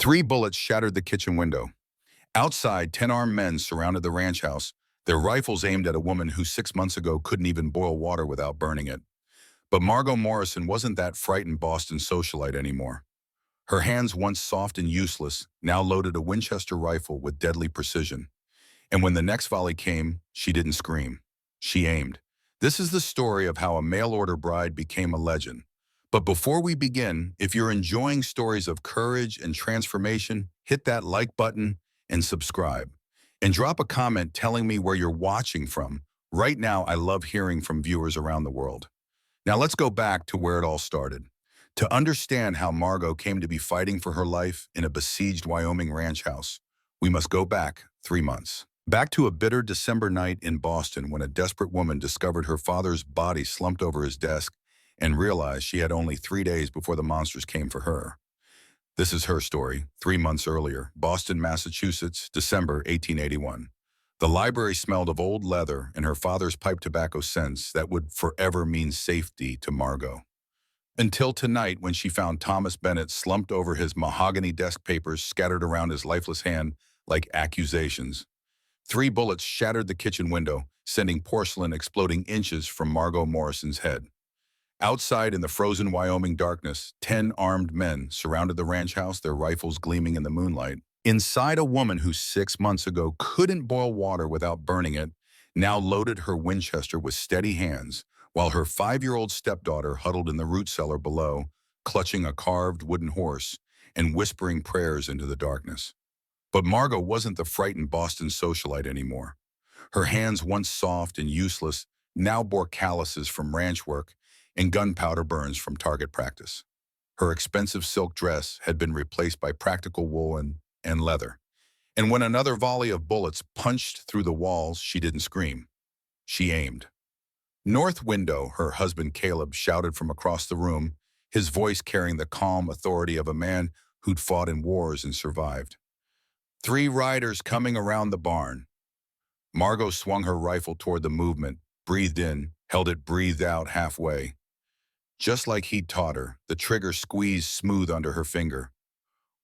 Three bullets shattered the kitchen window. Outside, 10 armed men surrounded the ranch house, their rifles aimed at a woman who 6 months ago couldn't even boil water without burning it. But Margot Morrison wasn't that frightened Boston socialite anymore. Her hands, once soft and useless, now loaded a Winchester rifle with deadly precision. And when the next volley came, she didn't scream. She aimed. This is the story of how a mail-order bride became a legend. But before we begin, if you're enjoying stories of courage and transformation, hit that like button and subscribe. And drop a comment telling me where you're watching from. Right now, I love hearing from viewers around the world. Now let's go back to where it all started. To understand how Margot came to be fighting for her life in a besieged Wyoming ranch house, we must go back 3 months. Back to a bitter December night in Boston when a desperate woman discovered her father's body slumped over his desk and realized she had only 3 days before the monsters came for her. This is her story, 3 months earlier, Boston, Massachusetts, December 1881. The library smelled of old leather and her father's pipe tobacco scents that would forever mean safety to Margot. Until tonight when she found Thomas Bennett slumped over his mahogany desk papers scattered around his lifeless hand like accusations. 3 bullets shattered the kitchen window, sending porcelain exploding inches from Margot Morrison's head. Outside in the frozen Wyoming darkness, 10 armed men surrounded the ranch house, their rifles gleaming in the moonlight. Inside, a woman who 6 months ago couldn't boil water without burning it, now loaded her Winchester with steady hands, while her 5-year-old stepdaughter huddled in the root cellar below, clutching a carved wooden horse and whispering prayers into the darkness. But Margot wasn't the frightened Boston socialite anymore. Her hands, once soft and useless, now bore calluses from ranch work and gunpowder burns from target practice. Her expensive silk dress had been replaced by practical wool and leather. And when another volley of bullets punched through the walls, she didn't scream. She aimed. North window, her husband Caleb shouted from across the room, his voice carrying the calm authority of a man who'd fought in wars and survived. 3 riders coming around the barn. Margot swung her rifle toward the movement, breathed in, held it breathed out halfway. Just like he'd taught her, the trigger squeezed smooth under her finger.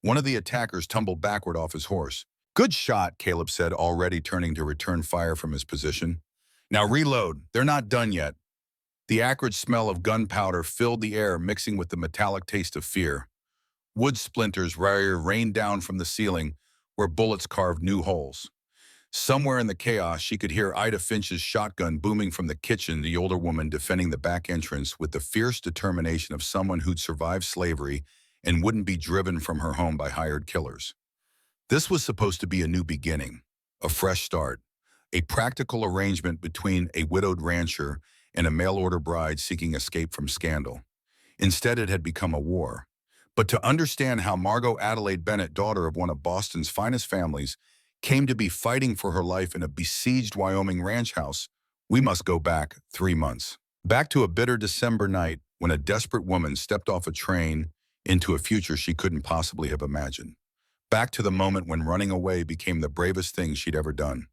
One of the attackers tumbled backward off his horse. "Good shot," Caleb said, already turning to return fire from his position. "Now reload. They're not done yet." The acrid smell of gunpowder filled the air, mixing with the metallic taste of fear. Wood splinters rained down from the ceiling, where bullets carved new holes. Somewhere in the chaos, she could hear Ida Finch's shotgun booming from the kitchen, the older woman defending the back entrance with the fierce determination of someone who'd survived slavery and wouldn't be driven from her home by hired killers. This was supposed to be a new beginning, a fresh start, a practical arrangement between a widowed rancher and a mail-order bride seeking escape from scandal. Instead, it had become a war. But to understand how Margot Adelaide Bennett, daughter of one of Boston's finest families, came to be fighting for her life in a besieged Wyoming ranch house, we must go back 3 months. Back to a bitter December night when a desperate woman stepped off a train into a future she couldn't possibly have imagined. Back to the moment when running away became the bravest thing she'd ever done.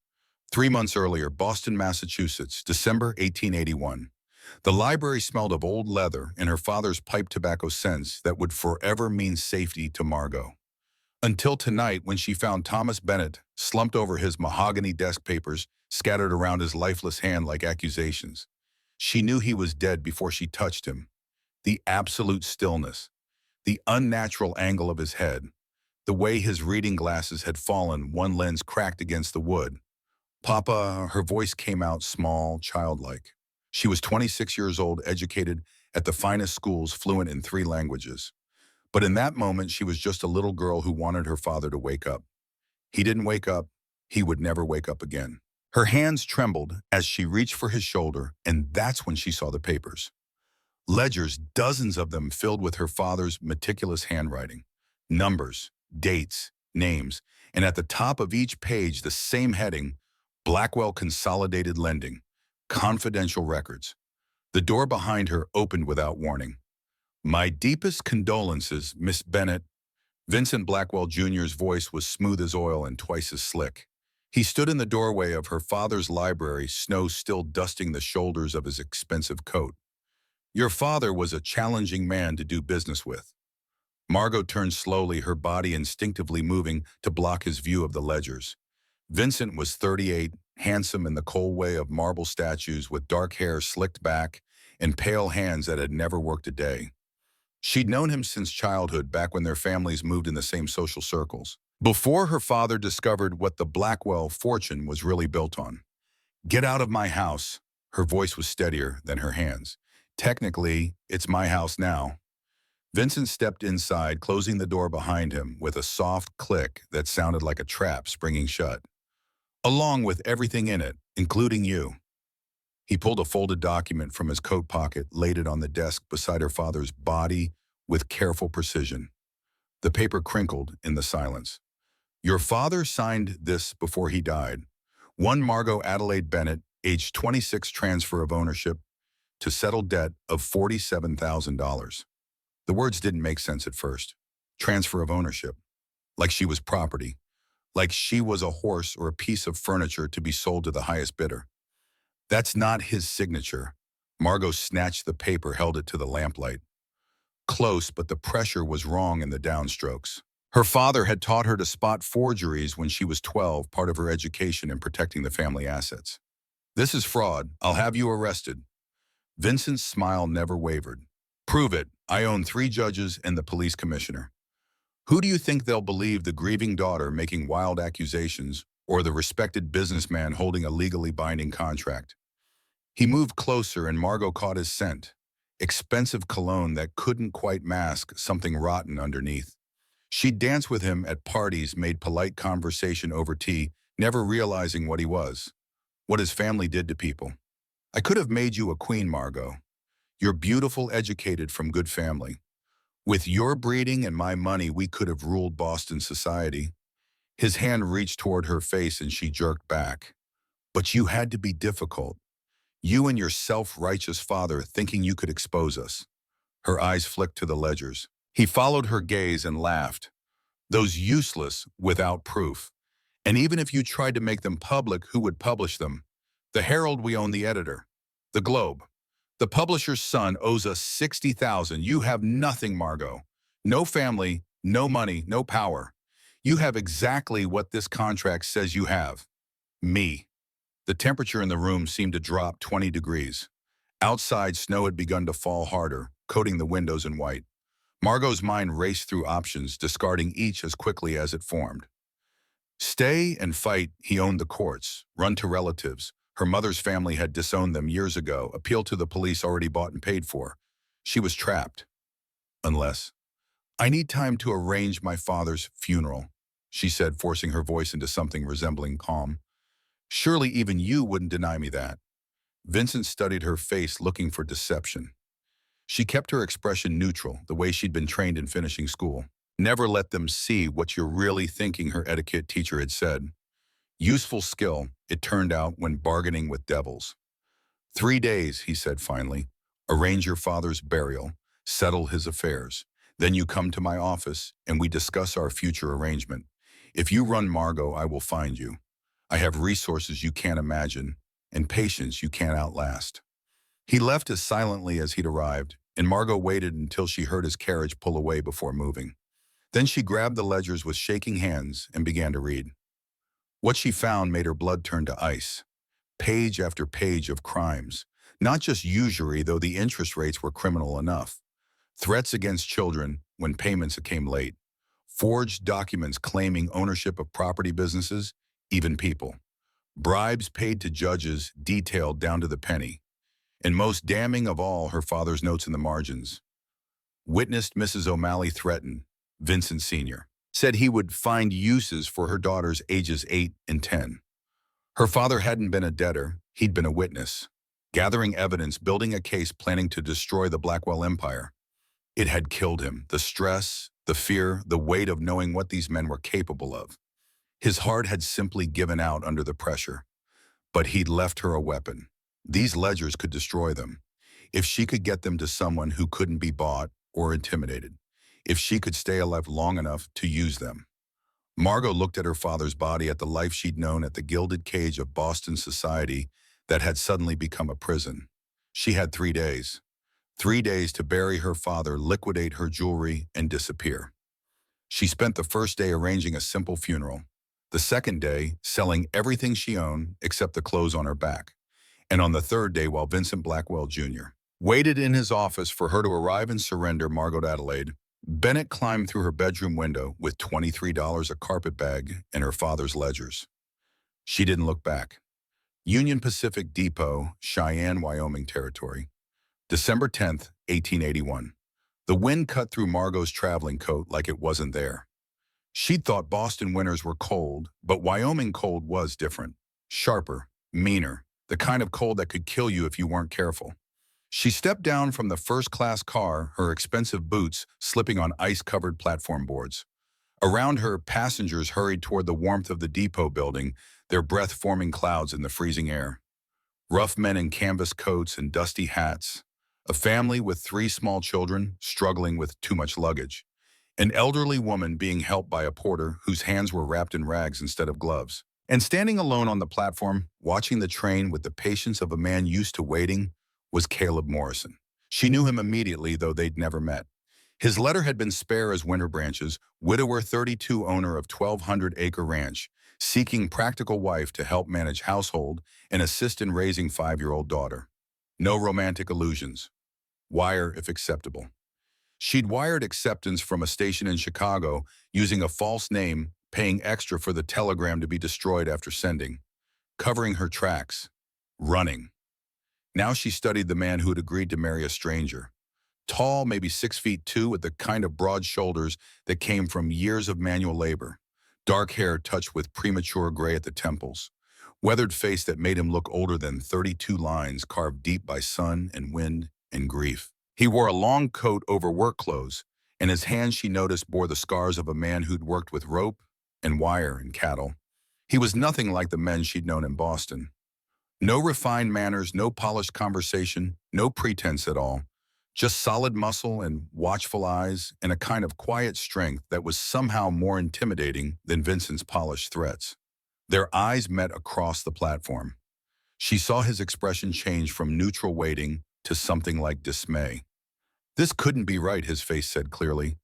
3 months earlier, Boston, Massachusetts, December 1881. The library smelled of old leather and her father's pipe tobacco scents that would forever mean safety to Margot. Until tonight when she found Thomas Bennett slumped over his mahogany desk papers scattered around his lifeless hand like accusations. She knew he was dead before she touched him. The absolute stillness, the unnatural angle of his head, the way his reading glasses had fallen, one lens cracked against the wood. "Papa," her voice came out small, childlike. She was 26 years old, educated at the finest schools, fluent in 3 languages. But in that moment, she was just a little girl who wanted her father to wake up. He didn't wake up. He would never wake up again. Her hands trembled as she reached for his shoulder, and that's when she saw the papers. Ledgers, dozens of them filled with her father's meticulous handwriting. Numbers, dates, names, and at the top of each page the same heading, Blackwell Consolidated Lending, Confidential Records. The door behind her opened without warning. "My deepest condolences, Miss Bennett." Vincent Blackwell Jr.'s voice was smooth as oil and twice as slick. He stood in the doorway of her father's library, snow still dusting the shoulders of his expensive coat. "Your father was a challenging man to do business with." Margot turned slowly, her body instinctively moving to block his view of the ledgers. Vincent was 38, handsome in the cold way of marble statues with dark hair slicked back and pale hands that had never worked a day. She'd known him since childhood, back when their families moved in the same social circles. Before her father discovered what the Blackwell fortune was really built on. "Get out of my house." Her voice was steadier than her hands. "Technically, it's my house now." Vincent stepped inside, closing the door behind him with a soft click that sounded like a trap springing shut. "Along with everything in it, including you." He pulled a folded document from his coat pocket, laid it on the desk beside her father's body with careful precision. The paper crinkled in the silence. "Your father signed this before he died. One Margot Adelaide Bennett, age 26, transfer of ownership to settle debt of $47,000. The words didn't make sense at first. Transfer of ownership. Like she was property. Like she was a horse or a piece of furniture to be sold to the highest bidder. "That's not his signature." Margot snatched the paper, held it to the lamplight. Close, but the pressure was wrong in the downstrokes. Her father had taught her to spot forgeries when she was 12, part of her education in protecting the family assets. "This is fraud. I'll have you arrested." Vincent's smile never wavered. "Prove it. I own 3 judges and the police commissioner. Who do you think they'll believe, the grieving daughter making wild accusations, or the respected businessman holding a legally binding contract?" He moved closer and Margot caught his scent. Expensive cologne that couldn't quite mask something rotten underneath. She'd danced with him at parties, made polite conversation over tea, never realizing what he was, what his family did to people. "I could have made you a queen, Margot. You're beautiful, educated, from good family. With your breeding and my money, we could have ruled Boston society." His hand reached toward her face and she jerked back. "But you had to be difficult. You and your self-righteous father, thinking you could expose us." Her eyes flicked to the ledgers. He followed her gaze and laughed. "Those useless, without proof. And even if you tried to make them public, who would publish them? The Herald, we own the editor. The Globe. The publisher's son owes us 60,000. You have nothing, Margot. No family, no money, no power. You have exactly what this contract says you have. Me." The temperature in the room seemed to drop 20 degrees. Outside, snow had begun to fall harder, coating the windows in white. Margot's mind raced through options, discarding each as quickly as it formed. Stay and fight. He owned the courts. Run to relatives. Her mother's family had disowned them years ago. Appeal to the police, already bought and paid for. She was trapped. Unless, "I need time to arrange my father's funeral," she said, forcing her voice into something resembling calm. "Surely even you wouldn't deny me that." Vincent studied her face, looking for deception. She kept her expression neutral, the way she'd been trained in finishing school. "Never let them see what you're really thinking," her etiquette teacher had said. Useful skill, it turned out, when bargaining with devils. 3 days, he said finally. Arrange your father's burial, settle his affairs. Then you come to my office and we discuss our future arrangement. If you run Margot, I will find you. I have resources you can't imagine and patience you can't outlast. He left as silently as he'd arrived, and Margot waited until she heard his carriage pull away before moving. Then she grabbed the ledgers with shaking hands and began to read. What she found made her blood turn to ice. Page after page of crimes. Not just usury, though the interest rates were criminal enough. Threats against children when payments came late. Forged documents claiming ownership of property, businesses, even people. Bribes paid to judges, detailed down to the penny. And most damning of all, her father's notes in the margins. Witnessed Mrs. O'Malley threaten Vincent Sr. Said he would find uses for her daughters ages 8 and 10. Her father hadn't been a debtor, he'd been a witness. Gathering evidence, building a case, planning to destroy the Blackwell Empire. It had killed him, the stress, the fear, the weight of knowing what these men were capable of. His heart had simply given out under the pressure. But he'd left her a weapon. These ledgers could destroy them. If she could get them to someone who couldn't be bought or intimidated. If she could stay alive long enough to use them. Margot looked at her father's body, at the life she'd known, at the gilded cage of Boston society that had suddenly become a prison. She had 3 days. 3 days to bury her father, liquidate her jewelry, and disappear. She spent the first day arranging a simple funeral. The second day, selling everything she owned except the clothes on her back. And on the third day, while Vincent Blackwell Jr. waited in his office for her to arrive and surrender Margot Adelaide, Bennett climbed through her bedroom window with $23, a carpet bag, and her father's ledgers. She didn't look back. Union Pacific Depot, Cheyenne, Wyoming territory. December 10th, 1881. The wind cut through Margot's traveling coat like it wasn't there. She'd thought Boston winters were cold, but Wyoming cold was different. Sharper, meaner, the kind of cold that could kill you if you weren't careful. She stepped down from the first-class car, her expensive boots slipping on ice-covered platform boards. Around her, passengers hurried toward the warmth of the depot building, their breath forming clouds in the freezing air. Rough men in canvas coats and dusty hats. A family with 3 small children struggling with too much luggage. An elderly woman being helped by a porter whose hands were wrapped in rags instead of gloves. And standing alone on the platform, watching the train with the patience of a man used to waiting, was Caleb Morrison. She knew him immediately, though they'd never met. His letter had been spare as winter branches, widower 32, owner of 1,200-acre ranch, seeking practical wife to help manage household and assist in raising 5-year-old daughter. No romantic illusions. Wire if acceptable. She'd wired acceptance from a station in Chicago using a false name, paying extra for the telegram to be destroyed after sending. Covering her tracks. Running. Now she studied the man who had agreed to marry a stranger. Tall, maybe 6'2", with the kind of broad shoulders that came from years of manual labor. Dark hair touched with premature gray at the temples. Weathered face that made him look older than 32 lines carved deep by sun and wind and grief. He wore a long coat over work clothes, and his hands, she noticed, bore the scars of a man who'd worked with rope and wire and cattle. He was nothing like the men she'd known in Boston. No refined manners, no polished conversation, no pretense at all. Just solid muscle and watchful eyes and a kind of quiet strength that was somehow more intimidating than Vincent's polished threats. Their eyes met across the platform. She saw his expression change from neutral waiting to something like dismay. This couldn't be right, his face said clearly.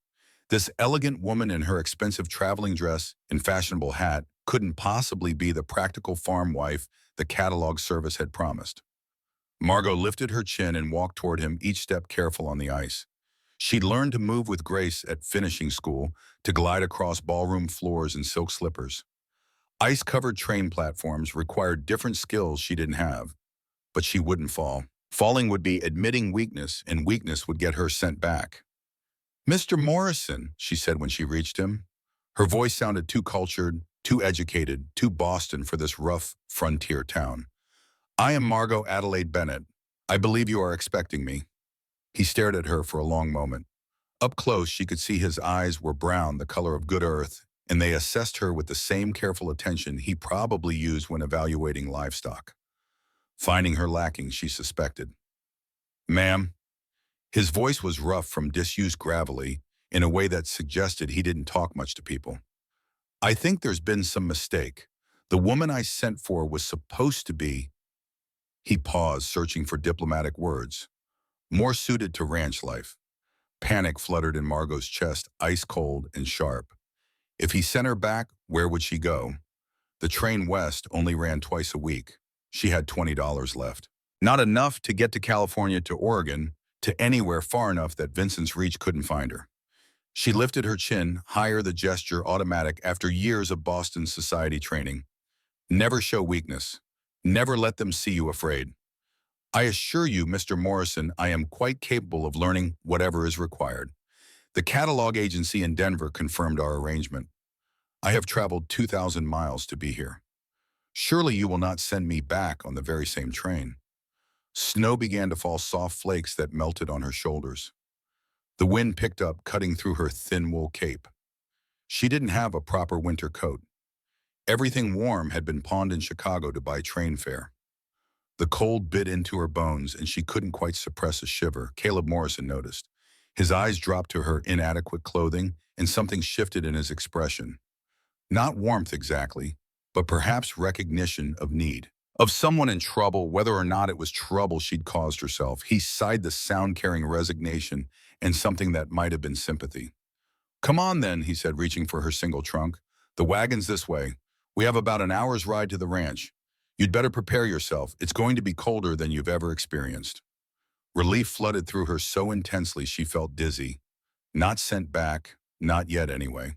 This elegant woman in her expensive traveling dress and fashionable hat couldn't possibly be the practical farm wife the catalog service had promised. Margot lifted her chin and walked toward him, each step careful on the ice. She'd learned to move with grace at finishing school, to glide across ballroom floors in silk slippers. Ice-covered train platforms required different skills she didn't have, but she wouldn't fall. Falling would be admitting weakness, and weakness would get her sent back. "Mr. Morrison," she said when she reached him. Her voice sounded too cultured, too educated, too Boston for this rough frontier town. "I am Margot Adelaide Bennett. I believe you are expecting me." He stared at her for a long moment. Up close, she could see his eyes were brown, the color of good earth, and they assessed her with the same careful attention he probably used when evaluating livestock. Finding her lacking, she suspected. "Ma'am." His voice was rough from disuse, gravelly, in a way that suggested he didn't talk much to people. "I think there's been some mistake. The woman I sent for was supposed to be—" He paused, searching for diplomatic words. "More suited to ranch life." Panic fluttered in Margot's chest, ice cold and sharp. If he sent her back, where would she go? The train west only ran twice a week. She had $20 left. Not enough to get to California, to Oregon, to anywhere far enough that Vincent's reach couldn't find her. She lifted her chin, higher, the gesture automatic after years of Boston society training. "Never show weakness. Never let them see you afraid. I assure you, Mr. Morrison, I am quite capable of learning whatever is required." The catalog agency in Denver confirmed our arrangement. "I have traveled 2,000 miles to be here. Surely you will not send me back on the very same train." Snow began to fall, soft flakes that melted on her shoulders. The wind picked up, cutting through her thin wool cape. She didn't have a proper winter coat. Everything warm had been pawned in Chicago to buy train fare. The cold bit into her bones, and she couldn't quite suppress a shiver. Caleb Morrison noticed. His eyes dropped to her inadequate clothing, and something shifted in his expression. Not warmth exactly, but perhaps recognition of need. Of someone in trouble, whether or not it was trouble she'd caused herself. He sighed the sound-carrying resignation and something that might have been sympathy. "Come on then," he said, reaching for her single trunk. "The wagon's this way. We have about an hour's ride to the ranch. You'd better prepare yourself. It's going to be colder than you've ever experienced." Relief flooded through her so intensely she felt dizzy. Not sent back, not yet anyway.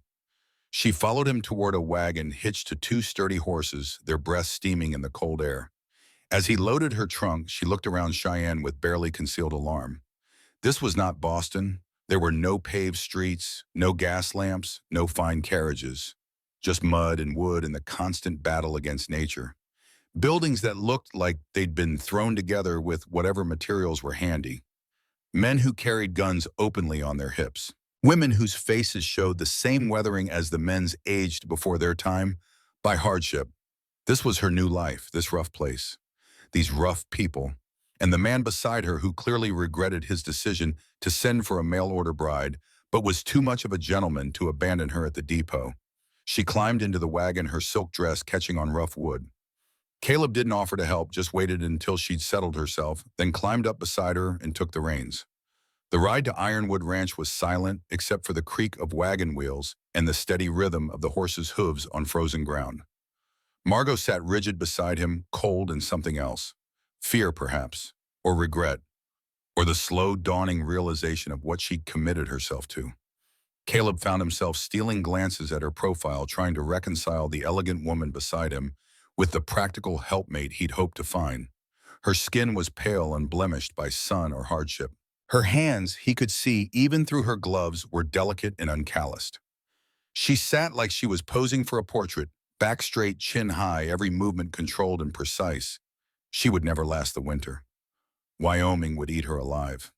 She followed him toward a wagon hitched to two sturdy horses, their breaths steaming in the cold air. As he loaded her trunk, she looked around Cheyenne with barely concealed alarm. This was not Boston. There were no paved streets, no gas lamps, no fine carriages. Just mud and wood and the constant battle against nature. Buildings that looked like they'd been thrown together with whatever materials were handy. Men who carried guns openly on their hips. Women whose faces showed the same weathering as the men's aged before their time by hardship. This was her new life, this rough place, these rough people, and the man beside her who clearly regretted his decision to send for a mail-order bride, but was too much of a gentleman to abandon her at the depot. She climbed into the wagon, her silk dress catching on rough wood. Caleb didn't offer to help, just waited until she'd settled herself, then climbed up beside her and took the reins. The ride to Ironwood Ranch was silent except for the creak of wagon wheels and the steady rhythm of the horses' hooves on frozen ground. Margot sat rigid beside him, cold and something else. Fear, perhaps, or regret, or the slow dawning realization of what she'd committed herself to. Caleb found himself stealing glances at her profile, trying to reconcile the elegant woman beside him with the practical helpmate he'd hoped to find. Her skin was pale and blemished by sun or hardship. Her hands, he could see even through her gloves, were delicate and uncalloused. She sat like she was posing for a portrait, back straight, chin high, every movement controlled and precise. She would never last the winter. Wyoming would eat her alive.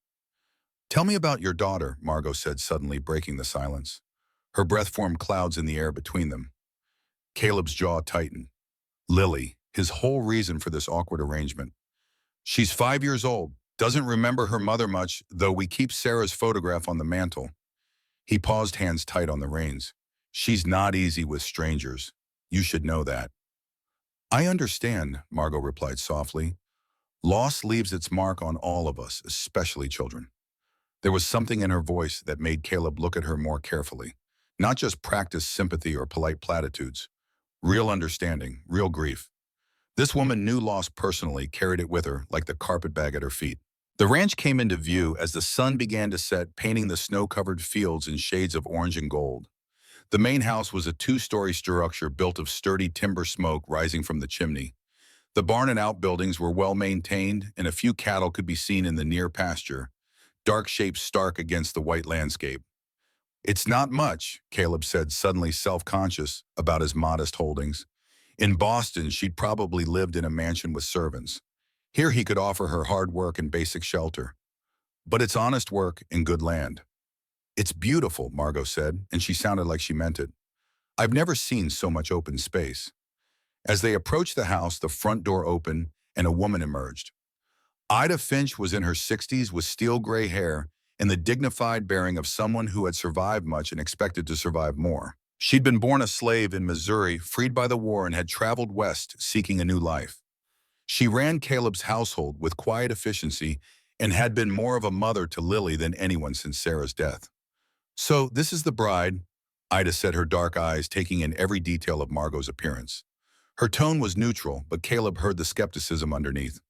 "Tell me about your daughter," Margot said, suddenly breaking the silence. Her breath formed clouds in the air between them. Caleb's jaw tightened. Lily, his whole reason for this awkward arrangement. "She's 5 years old. Doesn't remember her mother much, though we keep Sarah's photograph on the mantle." He paused, hands tight on the reins. "She's not easy with strangers. You should know that." "I understand," Margot replied softly. "Loss leaves its mark on all of us, especially children." There was something in her voice that made Caleb look at her more carefully. Not just practiced sympathy or polite platitudes. Real understanding, real grief. This woman knew loss personally, carried it with her like the carpet bag at her feet. The ranch came into view as the sun began to set, painting the snow-covered fields in shades of orange and gold. The main house was a two-story structure built of sturdy timber, smoke rising from the chimney. The barn and outbuildings were well-maintained, and a few cattle could be seen in the near pasture, dark shapes stark against the white landscape. "It's not much," Caleb said, suddenly self-conscious about his modest holdings. In Boston, she'd probably lived in a mansion with servants. Here he could offer her hard work and basic shelter. But it's honest work and good land. "It's beautiful," Margot said, and she sounded like she meant it. "I've never seen so much open space." As they approached the house, the front door opened and a woman emerged. Ida Finch was in her 60s with steel gray hair and the dignified bearing of someone who had survived much and expected to survive more. She'd been born a slave in Missouri, freed by the war, and had traveled west seeking a new life. She ran Caleb's household with quiet efficiency and had been more of a mother to Lily than anyone since Sarah's death. "So this is the bride," Ida said, her dark eyes taking in every detail of Margot's appearance. Her tone was neutral, but Caleb heard the skepticism underneath.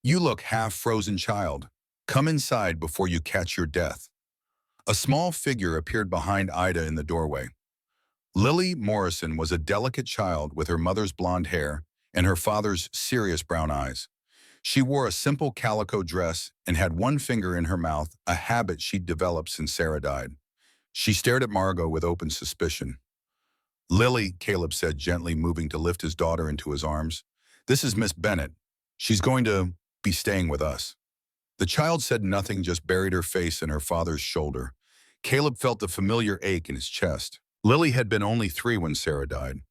"You look half-frozen, child. Come inside before you catch your death." A small figure appeared behind Ida in the doorway. Lily Morrison was a delicate child with her mother's blonde hair and her father's serious brown eyes. She wore a simple calico dress and had one finger in her mouth, a habit she'd developed since Sarah died. She stared at Margot with open suspicion. "Lily," Caleb said, gently moving to lift his daughter into his arms. "This is Miss Bennett. She's going to be staying with us." The child said nothing, just buried her face in her father's shoulder. Caleb felt the familiar ache in his chest. Lily had been only 3 when Sarah died.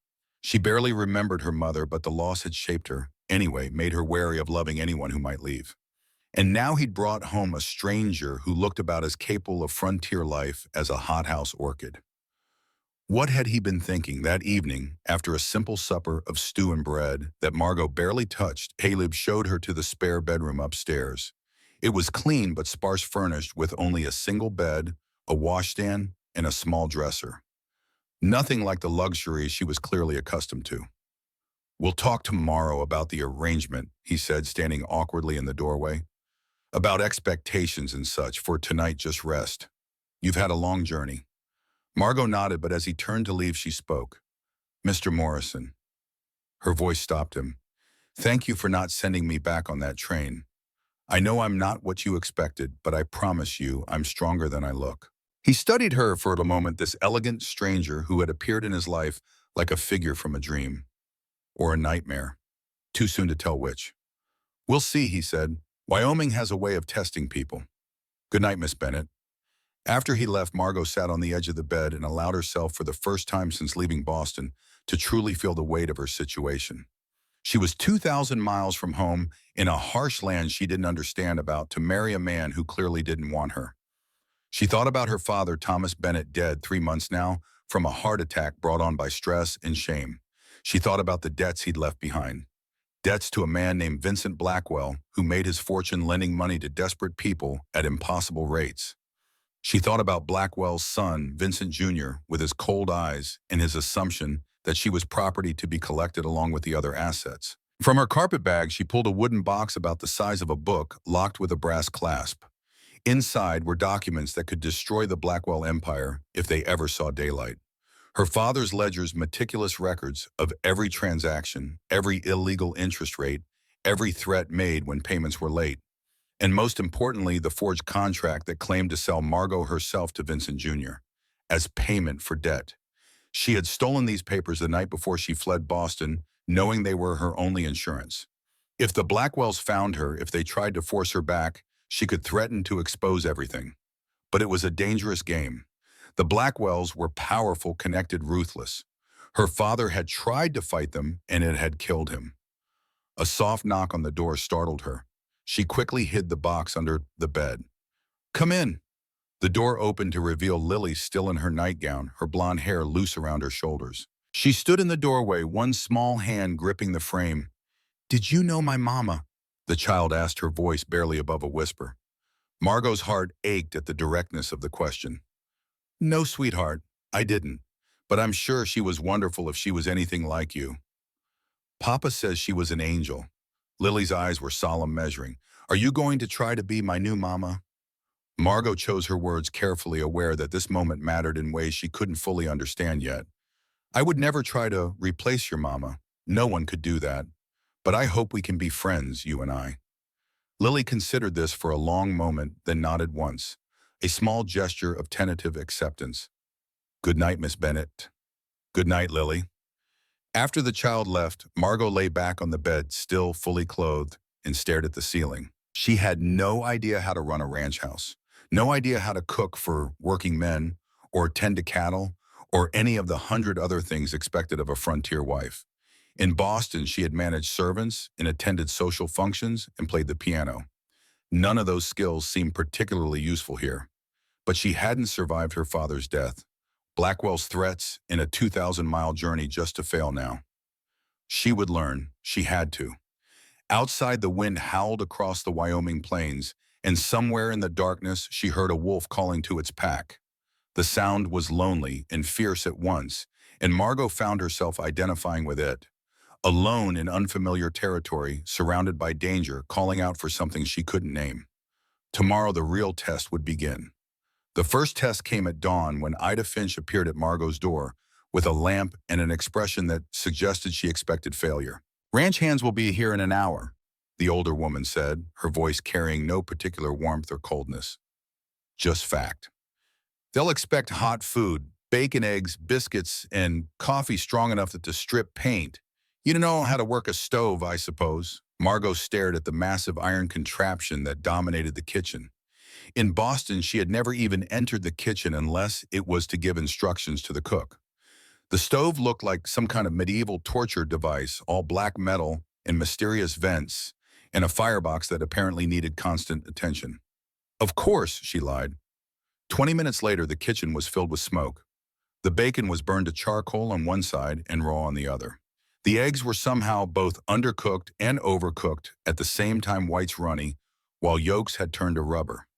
She barely remembered her mother, but the loss had shaped her, anyway, made her wary of loving anyone who might leave. And now he'd brought home a stranger who looked about as capable of frontier life as a hothouse orchid. What had he been thinking that evening after a simple supper of stew and bread that Margot barely touched? Caleb showed her to the spare bedroom upstairs. It was clean but sparse furnished with only a single bed, a washstand, and a small dresser. Nothing like the luxury she was clearly accustomed to. "We'll talk tomorrow about the arrangement," he said, standing awkwardly in the doorway. "About expectations and such. For tonight, just rest. You've had a long journey." Margot nodded, but as he turned to leave, she spoke. "Mr. Morrison." Her voice stopped him. "Thank you for not sending me back on that train. I know I'm not what you expected, but I promise you I'm stronger than I look." He studied her for a moment, this elegant stranger who had appeared in his life like a figure from a dream. Or a nightmare. Too soon to tell which. "We'll see," he said. "Wyoming has a way of testing people. Good night, Miss Bennett." After he left, Margot sat on the edge of the bed and allowed herself, for the first time since leaving Boston, to truly feel the weight of her situation. She was 2,000 miles from home, in a harsh land she didn't understand about, to marry a man who clearly didn't want her. She thought about her father, Thomas Bennett, dead 3 months now, from a heart attack brought on by stress and shame. She thought about the debts he'd left behind. Debts to a man named Vincent Blackwell, who made his fortune lending money to desperate people at impossible rates. She thought about Blackwell's son, Vincent Jr., with his cold eyes and his assumption that she was property to be collected along with the other assets. From her carpet bag, she pulled a wooden box about the size of a book, locked with a brass clasp. Inside were documents that could destroy the Blackwell empire if they ever saw daylight. Her father's ledger's meticulous records of every transaction, every illegal interest rate, every threat made when payments were late, and most importantly, the forged contract that claimed to sell Margot herself to Vincent Jr. as payment for debt. She had stolen these papers the night before she fled Boston, knowing they were her only insurance. If the Blackwells found her, if they tried to force her back, she could threaten to expose everything. But it was a dangerous game. The Blackwells were powerful, connected, ruthless. Her father had tried to fight them, and it had killed him. A soft knock on the door startled her. She quickly hid the box under the bed. "Come in." The door opened to reveal Lily, still in her nightgown, her blonde hair loose around her shoulders. She stood in the doorway, one small hand gripping the frame. "Did you know my mama?" the child asked, her voice barely above a whisper. Margot's heart ached at the directness of the question. "No, sweetheart, I didn't. But I'm sure she was wonderful if she was anything like you." "Papa says she was an angel." Lily's eyes were solemn, measuring. "Are you going to try to be my new mama?" Margot chose her words carefully, aware that this moment mattered in ways she couldn't fully understand yet. "I would never try to replace your mama. No one could do that. But I hope we can be friends, you and I." Lily considered this for a long moment, then nodded once, a small gesture of tentative acceptance. "Good night, Miss Bennett." "Good night, Lily." After the child left, Margot lay back on the bed, still fully clothed, and stared at the ceiling. She had no idea how to run a ranch house, no idea how to cook for working men, or tend to cattle, or any of the 100 other things expected of a frontier wife. In Boston, she had managed servants and attended social functions and played the piano. None of those skills seemed particularly useful here. But she hadn't survived her father's death, Blackwell's threats, and a 2,000-mile journey just to fail now. She would learn. She had to. Outside, the wind howled across the Wyoming plains, and somewhere in the darkness, she heard a wolf calling to its pack. The sound was lonely and fierce at once, and Margot found herself identifying with it. Alone in unfamiliar territory, surrounded by danger, calling out for something she couldn't name. Tomorrow, the real test would begin. The first test came at dawn when Ida Finch appeared at Margot's door with a lamp and an expression that suggested she expected failure. "Ranch hands will be here in an hour," the older woman said, her voice carrying no particular warmth or coldness. "Just fact. They'll expect hot food, bacon, eggs, biscuits, and coffee strong enough that to strip paint. You don't know how to work a stove, I suppose." Margot stared at the massive iron contraption that dominated the kitchen. In Boston, she had never even entered the kitchen unless it was to give instructions to the cook. The stove looked like some kind of medieval torture device, all black metal and mysterious vents, and a firebox that apparently needed constant attention. "Of course," she lied. 20 minutes later, the kitchen was filled with smoke. The bacon was burned to charcoal on one side and raw on the other. The eggs were somehow both undercooked and overcooked, at the same time whites runny, while yolks had turned to rubber.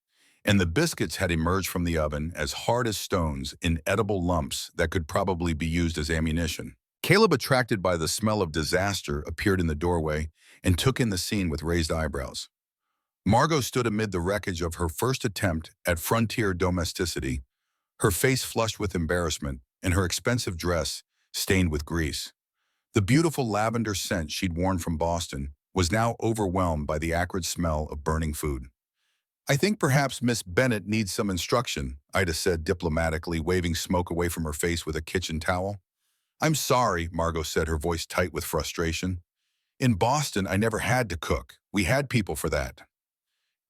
And the biscuits had emerged from the oven as hard as stones in edible lumps that could probably be used as ammunition. Caleb, attracted by the smell of disaster, appeared in the doorway and took in the scene with raised eyebrows. Margot stood amid the wreckage of her first attempt at frontier domesticity, her face flushed with embarrassment and her expensive dress stained with grease. The beautiful lavender scent she'd worn from Boston was now overwhelmed by the acrid smell of burning food. "I think perhaps Miss Bennet needs some instruction," Ida said diplomatically, waving smoke away from her face with a kitchen towel. "I'm sorry," Margot said, her voice tight with frustration. "In Boston, I never had to cook. We had people for that."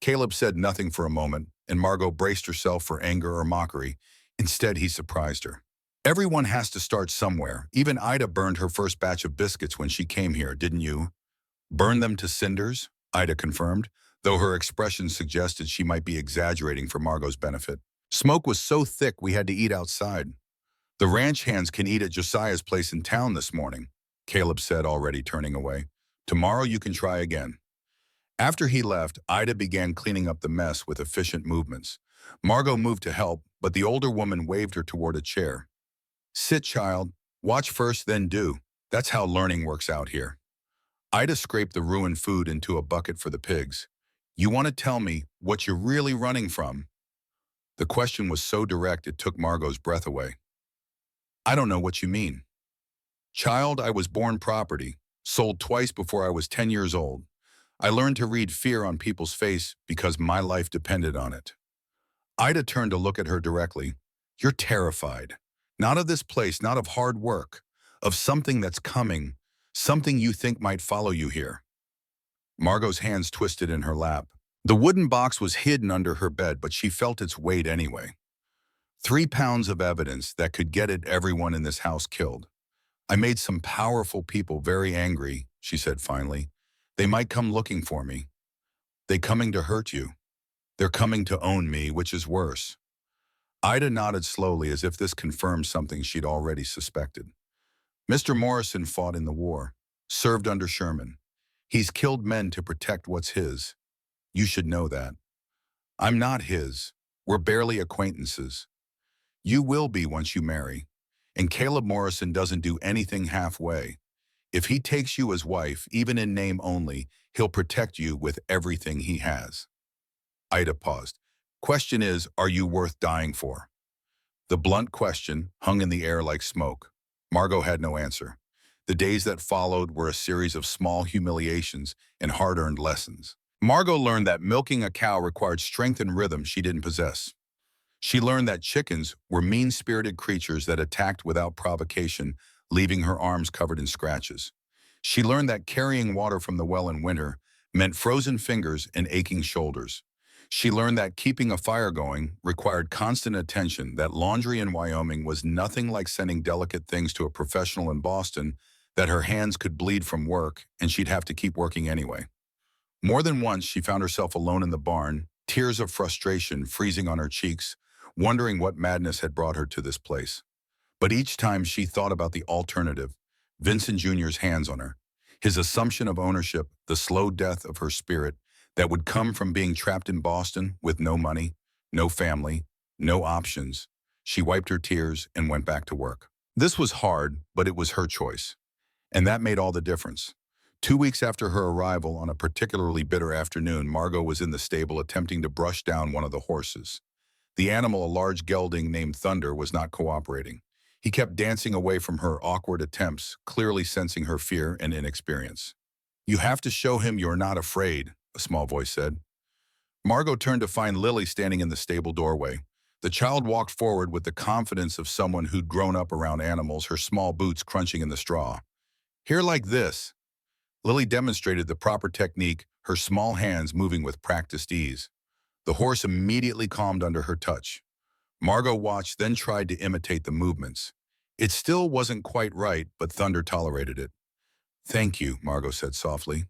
Caleb said nothing for a moment, and Margot braced herself for anger or mockery. Instead, he surprised her. "Everyone has to start somewhere. Even Ida burned her first batch of biscuits when she came here, didn't you?" "Burn them to cinders?" Ida confirmed, though her expression suggested she might be exaggerating for Margot's benefit. "Smoke was so thick we had to eat outside. The ranch hands can eat at Josiah's place in town this morning," Caleb said, already turning away. "Tomorrow you can try again." After he left, Ida began cleaning up the mess with efficient movements. Margot moved to help, but the older woman waved her toward a chair. "Sit, child. Watch first, then do. That's how learning works out here." Ida scraped the ruined food into a bucket for the pigs. "You want to tell me what you're really running from?" The question was so direct it took Margot's breath away. "I don't know what you mean." "Child, I was born property, sold twice before I was 10 years old. I learned to read fear on people's face because my life depended on it." Ida turned to look at her directly. "You're terrified. Not of this place, not of hard work, of something that's coming, something you think might follow you here." Margot's hands twisted in her lap. The wooden box was hidden under her bed, but she felt its weight anyway. 3 pounds of evidence that could get at everyone in this house killed. "I made some powerful people very angry," she said finally. "They might come looking for me. They're coming to hurt you. They're coming to own me, which is worse." Ida nodded slowly as if this confirmed something she'd already suspected. "Mr. Morrison fought in the war, served under Sherman. He's killed men to protect what's his. You should know that. I'm not his. We're barely acquaintances. You will be once you marry. And Caleb Morrison doesn't do anything halfway. If he takes you as wife, even in name only, he'll protect you with everything he has." Ida paused. "Question is, are you worth dying for?" The blunt question hung in the air like smoke. Margot had no answer. The days that followed were a series of small humiliations and hard-earned lessons. Margot learned that milking a cow required strength and rhythm she didn't possess. She learned that chickens were mean-spirited creatures that attacked without provocation, leaving her arms covered in scratches. She learned that carrying water from the well in winter meant frozen fingers and aching shoulders. She learned that keeping a fire going required constant attention, that laundry in Wyoming was nothing like sending delicate things to a professional in Boston, that her hands could bleed from work and she'd have to keep working anyway. More than once, she found herself alone in the barn, tears of frustration freezing on her cheeks, wondering what madness had brought her to this place. But each time she thought about the alternative, Vincent Jr.'s hands on her, his assumption of ownership, the slow death of her spirit that would come from being trapped in Boston with no money, no family, no options. She wiped her tears and went back to work. This was hard, but it was her choice. And that made all the difference. 2 weeks after her arrival, on a particularly bitter afternoon, Margot was in the stable attempting to brush down one of the horses. The animal, a large gelding named Thunder, was not cooperating. He kept dancing away from her awkward attempts, clearly sensing her fear and inexperience. "You have to show him you're not afraid," a small voice said. Margot turned to find Lily standing in the stable doorway. The child walked forward with the confidence of someone who'd grown up around animals, her small boots crunching in the straw. "Here like this." Lily demonstrated the proper technique, her small hands moving with practiced ease. The horse immediately calmed under her touch. Margot watched, then tried to imitate the movements. It still wasn't quite right, but Thunder tolerated it. "Thank you," Margot said softly.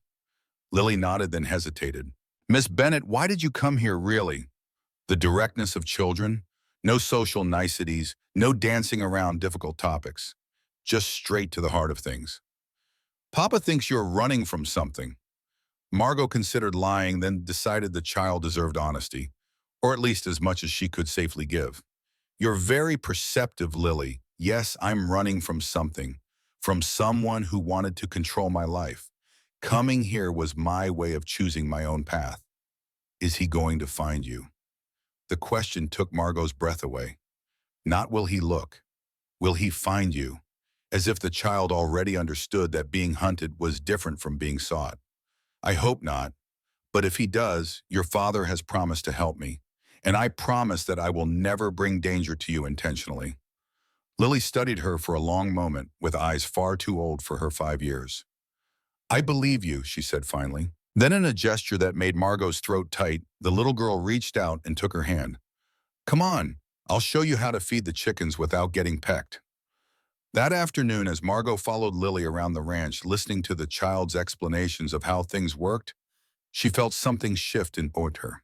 Lily nodded, then hesitated. "Miss Bennet, why did you come here, really?" The directness of children. No social niceties, no dancing around difficult topics. Just straight to the heart of things. Papa thinks you're running from something. Margot considered lying, then decided the child deserved honesty, or at least as much as she could safely give. You're very perceptive, Lily. Yes, I'm running from something, from someone who wanted to control my life. Coming here was my way of choosing my own path. Is he going to find you? The question took Margot's breath away. Not will he look, will he find you? As if the child already understood that being hunted was different from being sought. I hope not, but if he does, your father has promised to help me, and I promise that I will never bring danger to you intentionally. Lily studied her for a long moment, with eyes far too old for her 5 years. I believe you, she said finally. Then in a gesture that made Margot's throat tight, the little girl reached out and took her hand. Come on, I'll show you how to feed the chickens without getting pecked. That afternoon, as Margot followed Lily around the ranch, listening to the child's explanations of how things worked, she felt something shift in her.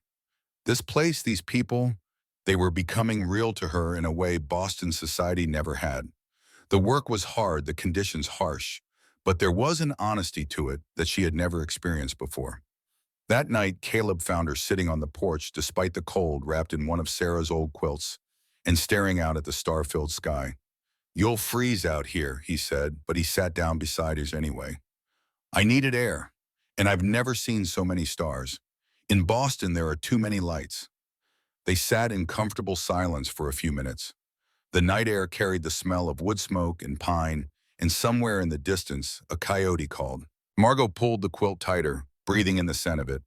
This place, these people, they were becoming real to her in a way Boston society never had. The work was hard, the conditions harsh, but there was an honesty to it that she had never experienced before. That night, Caleb found her sitting on the porch despite the cold, wrapped in one of Sarah's old quilts, and staring out at the star-filled sky. You'll freeze out here, he said, but he sat down beside her anyway. I needed air, and I've never seen so many stars. In Boston, there are too many lights. They sat in comfortable silence for a few minutes. The night air carried the smell of wood smoke and pine, and somewhere in the distance, a coyote called. Margot pulled the quilt tighter, breathing in the scent of it.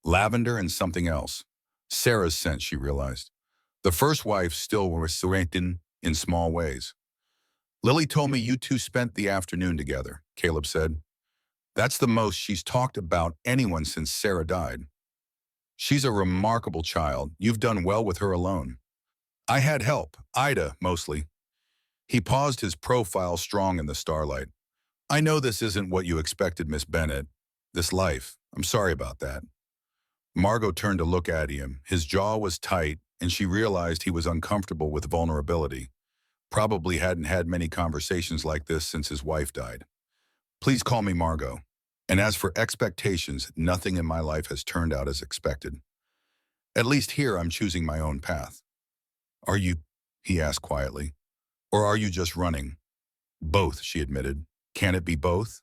Lavender and something else. Sarah's scent, she realized. The first wife still was strengthened in small ways. Lily told me you two spent the afternoon together, Caleb said. That's the most she's talked about anyone since Sarah died. She's a remarkable child. You've done well with her alone. I had help, Ida, mostly. He paused, his profile strong in the starlight. I know this isn't what you expected, Miss Bennett. This life. I'm sorry about that. Margot turned to look at him. His jaw was tight, and she realized he was uncomfortable with vulnerability. Probably hadn't had many conversations like this since his wife died. Please call me Margot. And as for expectations, nothing in my life has turned out as expected. At least here I'm choosing my own path. Are you, he asked quietly, or are you just running? Both, she admitted. Can it be both?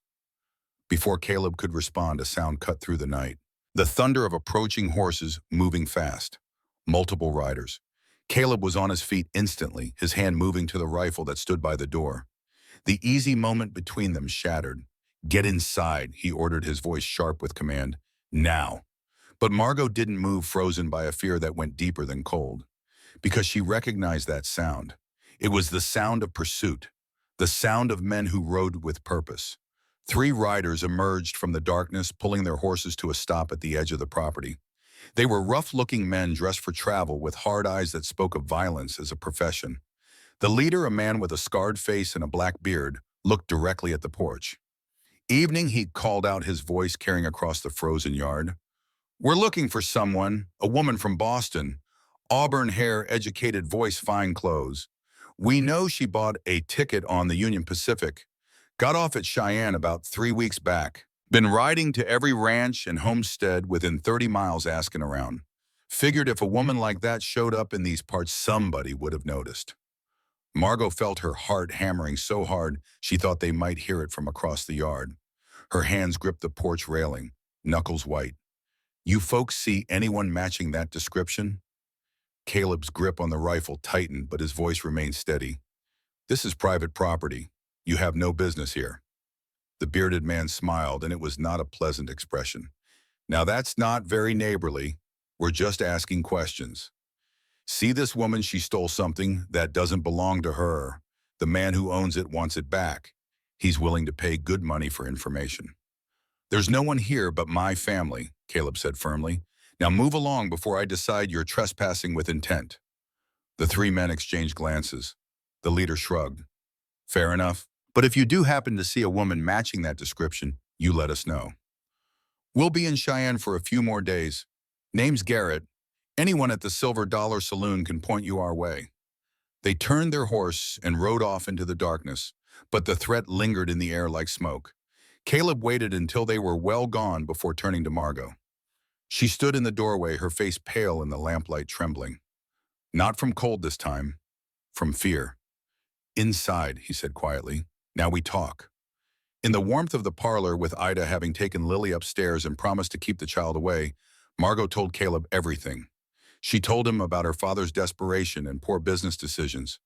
Before Caleb could respond, a sound cut through the night. The thunder of approaching horses moving fast. Multiple riders. Caleb was on his feet instantly, his hand moving to the rifle that stood by the door. The easy moment between them shattered. Get inside, he ordered, his voice sharp with command. Now. But Margot didn't move, frozen by a fear that went deeper than cold. Because she recognized that sound. It was the sound of pursuit. The sound of men who rode with purpose. 3 riders emerged from the darkness, pulling their horses to a stop at the edge of the property. They were rough-looking men dressed for travel, with hard eyes that spoke of violence as a profession. The leader, a man with a scarred face and a black beard, looked directly at the porch. Evening, he called out, his voice carrying across the frozen yard. We're looking for someone, a woman from Boston. Auburn hair, educated voice, fine clothes. We know she bought a ticket on the Union Pacific. Got off at Cheyenne about 3 weeks back. Been riding to every ranch and homestead within 30 miles asking around. Figured if a woman like that showed up in these parts, somebody would have noticed. Margot felt her heart hammering so hard she thought they might hear it from across the yard. Her hands gripped the porch railing, knuckles white. You folks see anyone matching that description? Caleb's grip on the rifle tightened, but his voice remained steady. This is private property. You have no business here. The bearded man smiled, and it was not a pleasant expression. Now that's not very neighborly. We're just asking questions. See this woman? She stole something that doesn't belong to her. The man who owns it wants it back. He's willing to pay good money for information. There's no one here but my family, Caleb said firmly. Now move along before I decide you're trespassing with intent. The 3 men exchanged glances. The leader shrugged. Fair enough. But if you do happen to see a woman matching that description, you let us know. We'll be in Cheyenne for a few more days. Name's Garrett. Anyone at the Silver Dollar Saloon can point you our way. They turned their horse and rode off into the darkness, but the threat lingered in the air like smoke. Caleb waited until they were well gone before turning to Margot. She stood in the doorway, her face pale in the lamplight, trembling. Not from cold this time, from fear. "Inside," he said quietly. "Now we talk." In the warmth of the parlor, with Ida having taken Lily upstairs and promised to keep the child away, Margot told Caleb everything. She told him about her father's desperation and poor business decisions.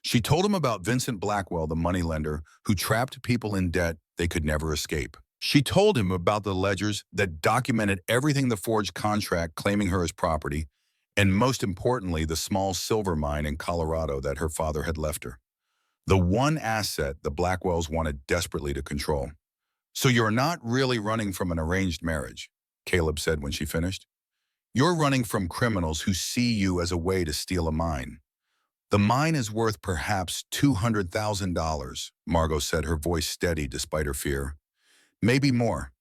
She told him about Vincent Blackwell, the moneylender, who trapped people in debt they could never escape. She told him about the ledgers that documented everything, the forged contract claiming her as property, and most importantly, the small silver mine in Colorado that her father had left her. The one asset the Blackwells wanted desperately to control. "So you're not really running from an arranged marriage," Caleb said when she finished. "You're running from criminals who see you as a way to steal a mine." "The mine is worth perhaps $200,000, Margot said, her voice steady despite her fear. "Maybe more.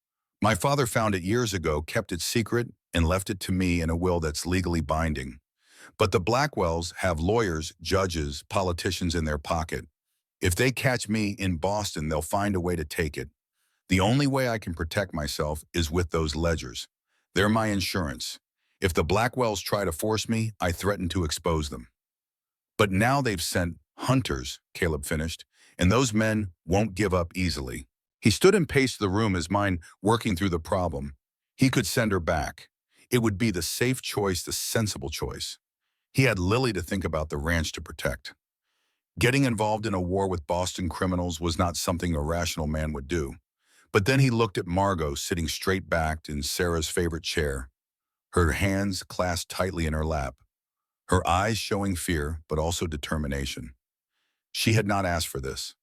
My father found it years ago, kept it secret, and left it to me in a will that's legally binding. But the Blackwells have lawyers, judges, politicians in their pocket. If they catch me in Boston, they'll find a way to take it. The only way I can protect myself is with those ledgers. They're my insurance. If the Blackwells try to force me, I threaten to expose them." "But now they've sent hunters," Caleb finished, "and those men won't give up easily." He stood and paced the room, his mind working through the problem. He could send her back. It would be the safe choice, the sensible choice. He had Lily to think about, the ranch to protect. Getting involved in a war with Boston criminals was not something a rational man would do. But then he looked at Margot sitting straight-backed in Sarah's favorite chair, her hands clasped tightly in her lap, her eyes showing fear but also determination. She had not asked for this.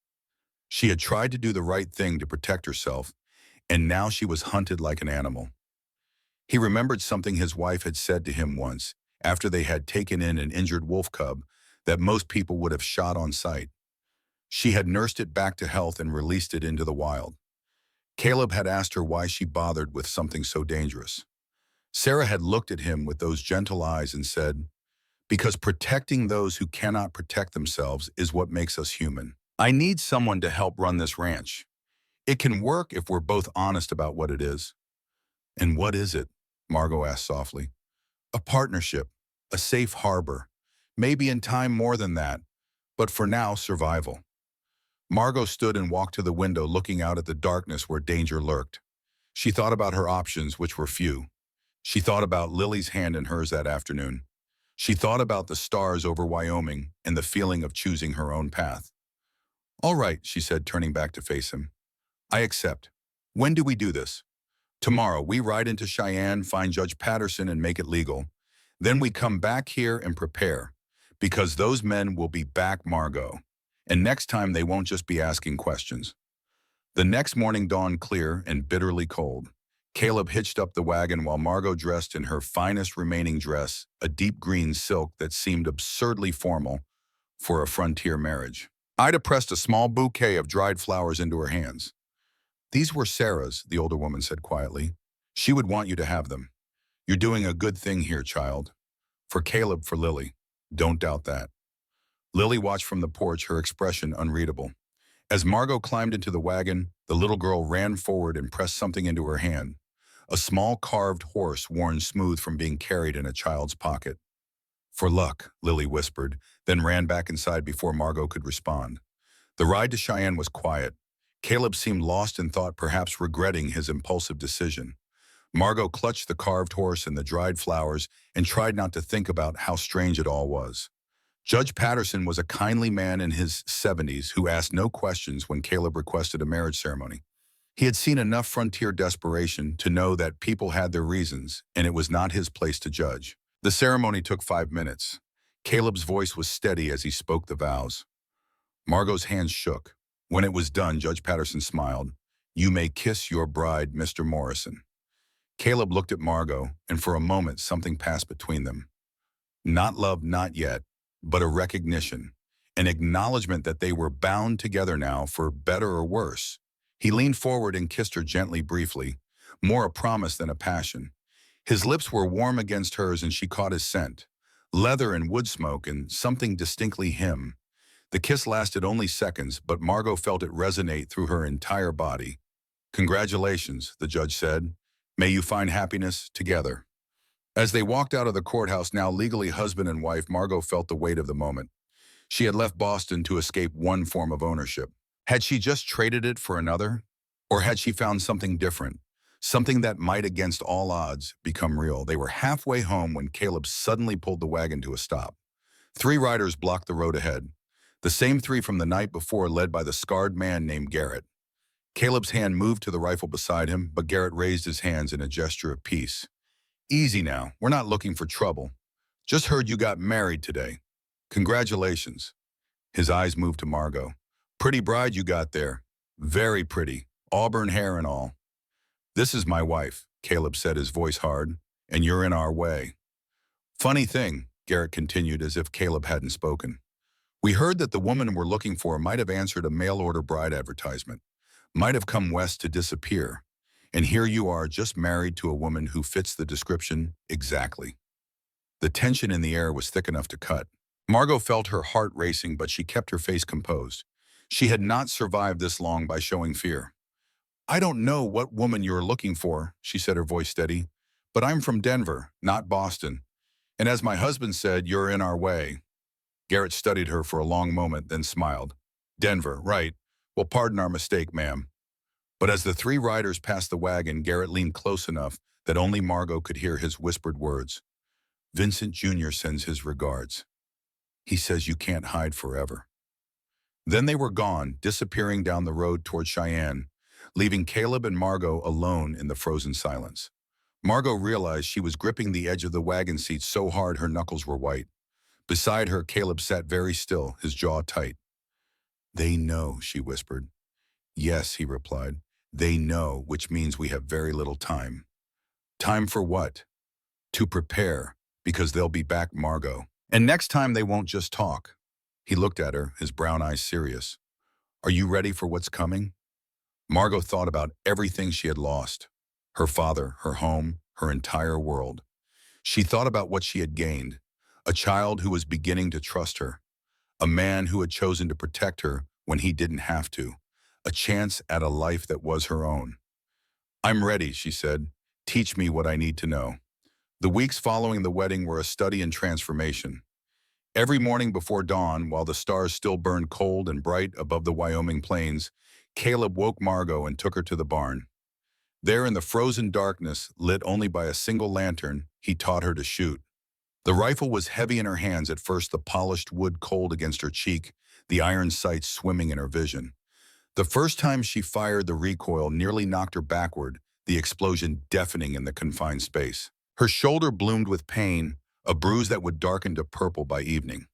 She had tried to do the right thing to protect herself, and now she was hunted like an animal. He remembered something his wife had said to him once, after they had taken in an injured wolf cub that most people would have shot on sight. She had nursed it back to health and released it into the wild. Caleb had asked her why she bothered with something so dangerous. Sarah had looked at him with those gentle eyes and said, "Because protecting those who cannot protect themselves is what makes us human. I need someone to help run this ranch. It can work if we're both honest about what it is." "And what is it?" Margot asked softly. "A partnership, a safe harbor, maybe in time more than that, but for now, survival." Margot stood and walked to the window, looking out at the darkness where danger lurked. She thought about her options, which were few. She thought about Lily's hand in hers that afternoon. She thought about the stars over Wyoming and the feeling of choosing her own path. "All right," she said, turning back to face him. "I accept. When do we do this?" "Tomorrow. We ride into Cheyenne, find Judge Patterson, and make it legal. Then we come back here and prepare, because those men will be back, Margot. And next time they won't just be asking questions." The next morning dawned clear and bitterly cold. Caleb hitched up the wagon while Margot dressed in her finest remaining dress, a deep green silk that seemed absurdly formal for a frontier marriage. Ida pressed a small bouquet of dried flowers into her hands. "These were Sarah's," the older woman said quietly. "She would want you to have them. You're doing a good thing here, child. For Caleb, for Lily. Don't doubt that." Lily watched from the porch, her expression unreadable. As Margot climbed into the wagon, the little girl ran forward and pressed something into her hand. A small carved horse worn smooth from being carried in a child's pocket. "For luck," Lily whispered, then ran back inside before Margot could respond. The ride to Cheyenne was quiet. Caleb seemed lost in thought, perhaps regretting his impulsive decision. Margot clutched the carved horse and the dried flowers and tried not to think about how strange it all was. Judge Patterson was a kindly man in his 70s who asked no questions when Caleb requested a marriage ceremony. He had seen enough frontier desperation to know that people had their reasons, and it was not his place to judge. The ceremony took 5 minutes. Caleb's voice was steady as he spoke the vows. Margot's hands shook. When it was done, Judge Patterson smiled. "You may kiss your bride, Mr. Morrison." Caleb looked at Margot, and for a moment something passed between them. Not love, not yet, but a recognition, an acknowledgement that they were bound together now for better or worse. He leaned forward and kissed her gently, briefly, more a promise than a passion. His lips were warm against hers and she caught his scent, leather and wood smoke and something distinctly him. The kiss lasted only seconds, but Margot felt it resonate through her entire body. "Congratulations," the judge said. "May you find happiness together." As they walked out of the courthouse, now legally husband and wife, Margot felt the weight of the moment. She had left Boston to escape one form of ownership. Had she just traded it for another? Or had she found something different? Something that might, against all odds, become real. They were halfway home when Caleb suddenly pulled the wagon to a stop. 3 riders blocked the road ahead. The same 3 from the night before, led by the scarred man named Garrett. Caleb's hand moved to the rifle beside him, but Garrett raised his hands in a gesture of peace. "Easy now, we're not looking for trouble. Just heard you got married today. Congratulations." His eyes moved to Margot. "Pretty bride you got there. Very pretty, auburn hair and all." "This is my wife," Caleb said, his voice hard, "and you're in our way." "Funny thing," Garrett continued as if Caleb hadn't spoken. "We heard that the woman we're looking for might have answered a mail-order bride advertisement, might have come west to disappear. And here you are, just married to a woman who fits the description exactly." The tension in the air was thick enough to cut. Margot felt her heart racing, but she kept her face composed. She had not survived this long by showing fear. "I don't know what woman you're looking for," she said, her voice steady, "but I'm from Denver, not Boston. And as my husband said, you're in our way." Garrett studied her for a long moment, then smiled. "Denver, right. Well, pardon our mistake, ma'am." But as the 3 riders passed the wagon, Garrett leaned close enough that only Margot could hear his whispered words. "Vincent Jr. sends his regards. He says you can't hide forever." Then they were gone, disappearing down the road toward Cheyenne, leaving Caleb and Margot alone in the frozen silence. Margot realized she was gripping the edge of the wagon seat so hard her knuckles were white. Beside her, Caleb sat very still, his jaw tight. "They know," she whispered. "Yes," he replied. "They know, which means we have very little time." "Time for what?" "To prepare, because they'll be back, Margot. And next time they won't just talk." He looked at her, his brown eyes serious. "Are you ready for what's coming?" Margot thought about everything she had lost. Her father, her home, her entire world. She thought about what she had gained. A child who was beginning to trust her. A man who had chosen to protect her when he didn't have to. A chance at a life that was her own. "I'm ready," she said. "Teach me what I need to know." The weeks following the wedding were a study in transformation. Every morning before dawn, while the stars still burned cold and bright above the Wyoming plains, Caleb woke Margot and took her to the barn. There in the frozen darkness, lit only by a single lantern, he taught her to shoot. The rifle was heavy in her hands at first, the polished wood cold against her cheek, the iron sights swimming in her vision. The first time she fired, the recoil nearly knocked her backward, the explosion deafening in the confined space. Her shoulder bloomed with pain, a bruise that would darken to purple by evening.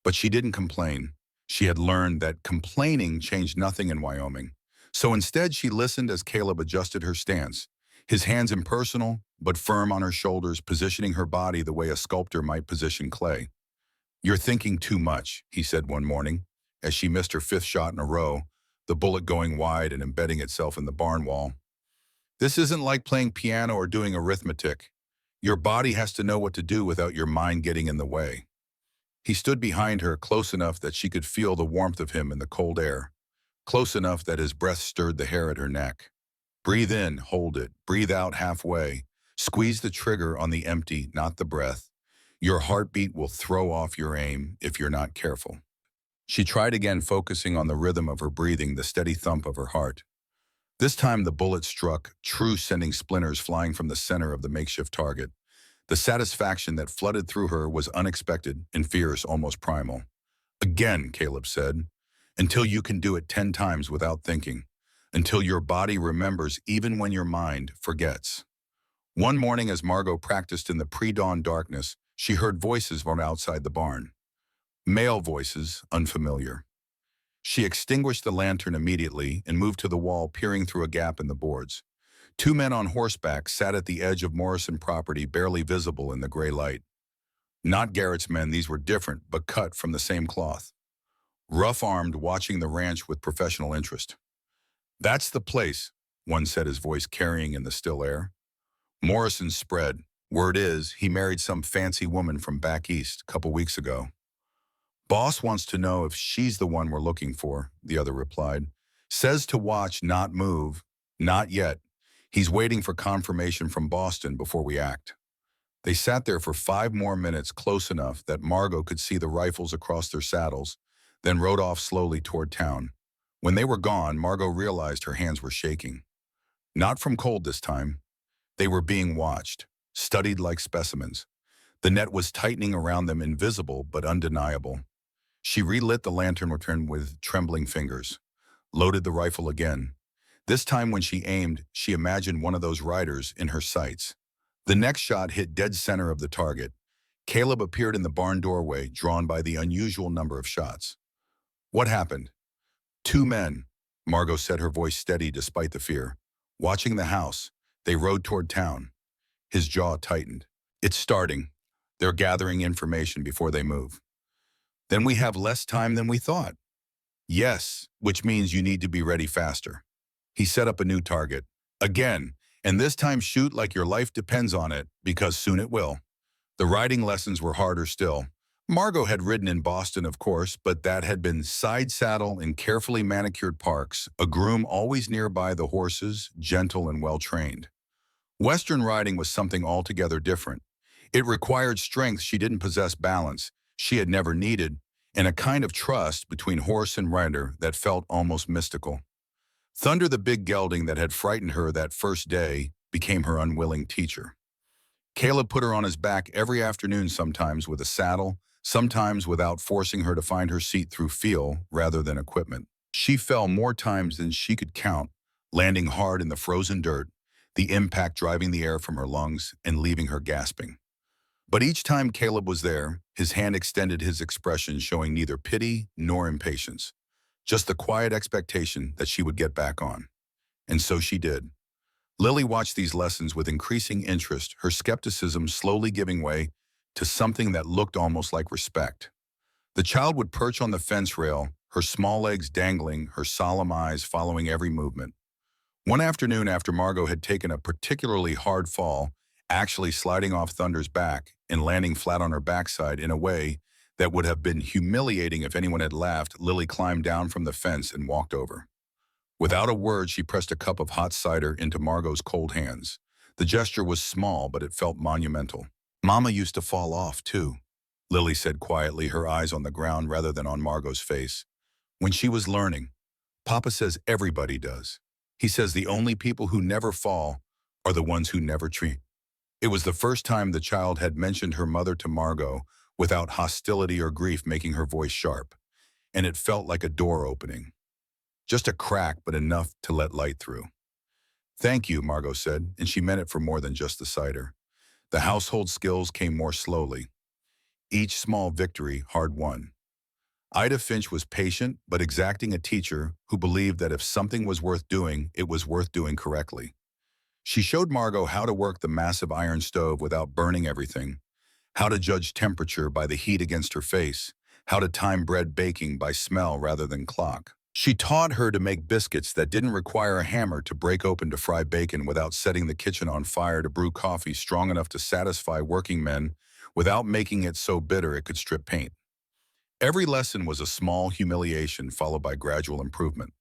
But she didn't complain. She had learned that complaining changed nothing in Wyoming. So instead, she listened as Caleb adjusted her stance, his hands impersonal but firm on her shoulders, positioning her body the way a sculptor might position clay. "You're thinking too much," he said one morning, as she missed her 5th shot in a row, the bullet going wide and embedding itself in the barn wall. "This isn't like playing piano or doing arithmetic. Your body has to know what to do without your mind getting in the way." He stood behind her, close enough that she could feel the warmth of him in the cold air, close enough that his breath stirred the hair at her neck. "Breathe in, hold it. Breathe out halfway. Squeeze the trigger on the empty, not the breath. Your heartbeat will throw off your aim if you're not careful." She tried again, focusing on the rhythm of her breathing, the steady thump of her heart. This time the bullet struck, true, sending splinters flying from the center of the makeshift target. The satisfaction that flooded through her was unexpected and fierce, almost primal. "Again," Caleb said, "until you can do it 10 times without thinking, until your body remembers even when your mind forgets." One morning as Margot practiced in the pre-dawn darkness, she heard voices from outside the barn. Male voices, unfamiliar. She extinguished the lantern immediately and moved to the wall, peering through a gap in the boards. 2 men on horseback sat at the edge of Morrison property, barely visible in the gray light. Not Garrett's men, these were different, but cut from the same cloth. Rough-armed, watching the ranch with professional interest. "That's the place," one said, his voice carrying in the still air. Morrison spread, Word is, he married some fancy woman from back east a couple weeks ago. Boss wants to know if she's the one we're looking for, the other replied. Says to watch, not move. Not yet. He's waiting for confirmation from Boston before we act. They sat there for 5 more minutes, close enough that Margot could see the rifles across their saddles, then rode off slowly toward town. When they were gone, Margot realized her hands were shaking. Not from cold this time. They were being watched, studied like specimens. The net was tightening around them, invisible but undeniable. She relit the lantern with trembling fingers, loaded the rifle again. This time when she aimed, she imagined one of those riders in her sights. The next shot hit dead center of the target. Caleb appeared in the barn doorway, drawn by the unusual number of shots. What happened? 2 men, Margot said, her voice steady despite the fear. Watching the house, they rode toward town. His jaw tightened. It's starting. They're gathering information before they move. Then we have less time than we thought. Yes, which means you need to be ready faster. He set up a new target. Again, and this time shoot like your life depends on it, because soon it will. The riding lessons were harder still. Margot had ridden in Boston, of course, but that had been side saddle in carefully manicured parks, a groom always nearby the horses, gentle and well-trained. Western riding was something altogether different. It required strength she didn't possess, balance she had never needed, and a kind of trust between horse and rider that felt almost mystical. Thunder, the big gelding that had frightened her that first day, became her unwilling teacher. Caleb put her on his back every afternoon, sometimes with a saddle, sometimes without, forcing her to find her seat through feel rather than equipment. She fell more times than she could count, landing hard in the frozen dirt, the impact driving the air from her lungs and leaving her gasping. But each time Caleb was there, his hand extended, his expression showing neither pity nor impatience, just the quiet expectation that she would get back on. And so she did. Lily watched these lessons with increasing interest, her skepticism slowly giving way to something that looked almost like respect. The child would perch on the fence rail, her small legs dangling, her solemn eyes following every movement. One afternoon, after Margot had taken a particularly hard fall, actually sliding off Thunder's back and landing flat on her backside in a way that would have been humiliating if anyone had laughed, Lily climbed down from the fence and walked over. Without a word, she pressed a cup of hot cider into Margot's cold hands. The gesture was small, but it felt monumental. Mama used to fall off, too, Lily said quietly, her eyes on the ground rather than on Margot's face. When she was learning. Papa says everybody does. He says the only people who never fall are the ones who never treat. It was the first time the child had mentioned her mother to Margot without hostility or grief making her voice sharp, and it felt like a door opening. Just a crack, but enough to let light through. Thank you, Margot said, and she meant it for more than just the cider. The household skills came more slowly. Each small victory hard-won. Ida Finch was patient but exacting, a teacher who believed that if something was worth doing, it was worth doing correctly. She showed Margot how to work the massive iron stove without burning everything, how to judge temperature by the heat against her face, how to time bread baking by smell rather than clock. She taught her to make biscuits that didn't require a hammer to break open to fry bacon without setting the kitchen on fire, to brew coffee strong enough to satisfy working men without making it so bitter it could strip paint. Every lesson was a small humiliation followed by gradual improvement.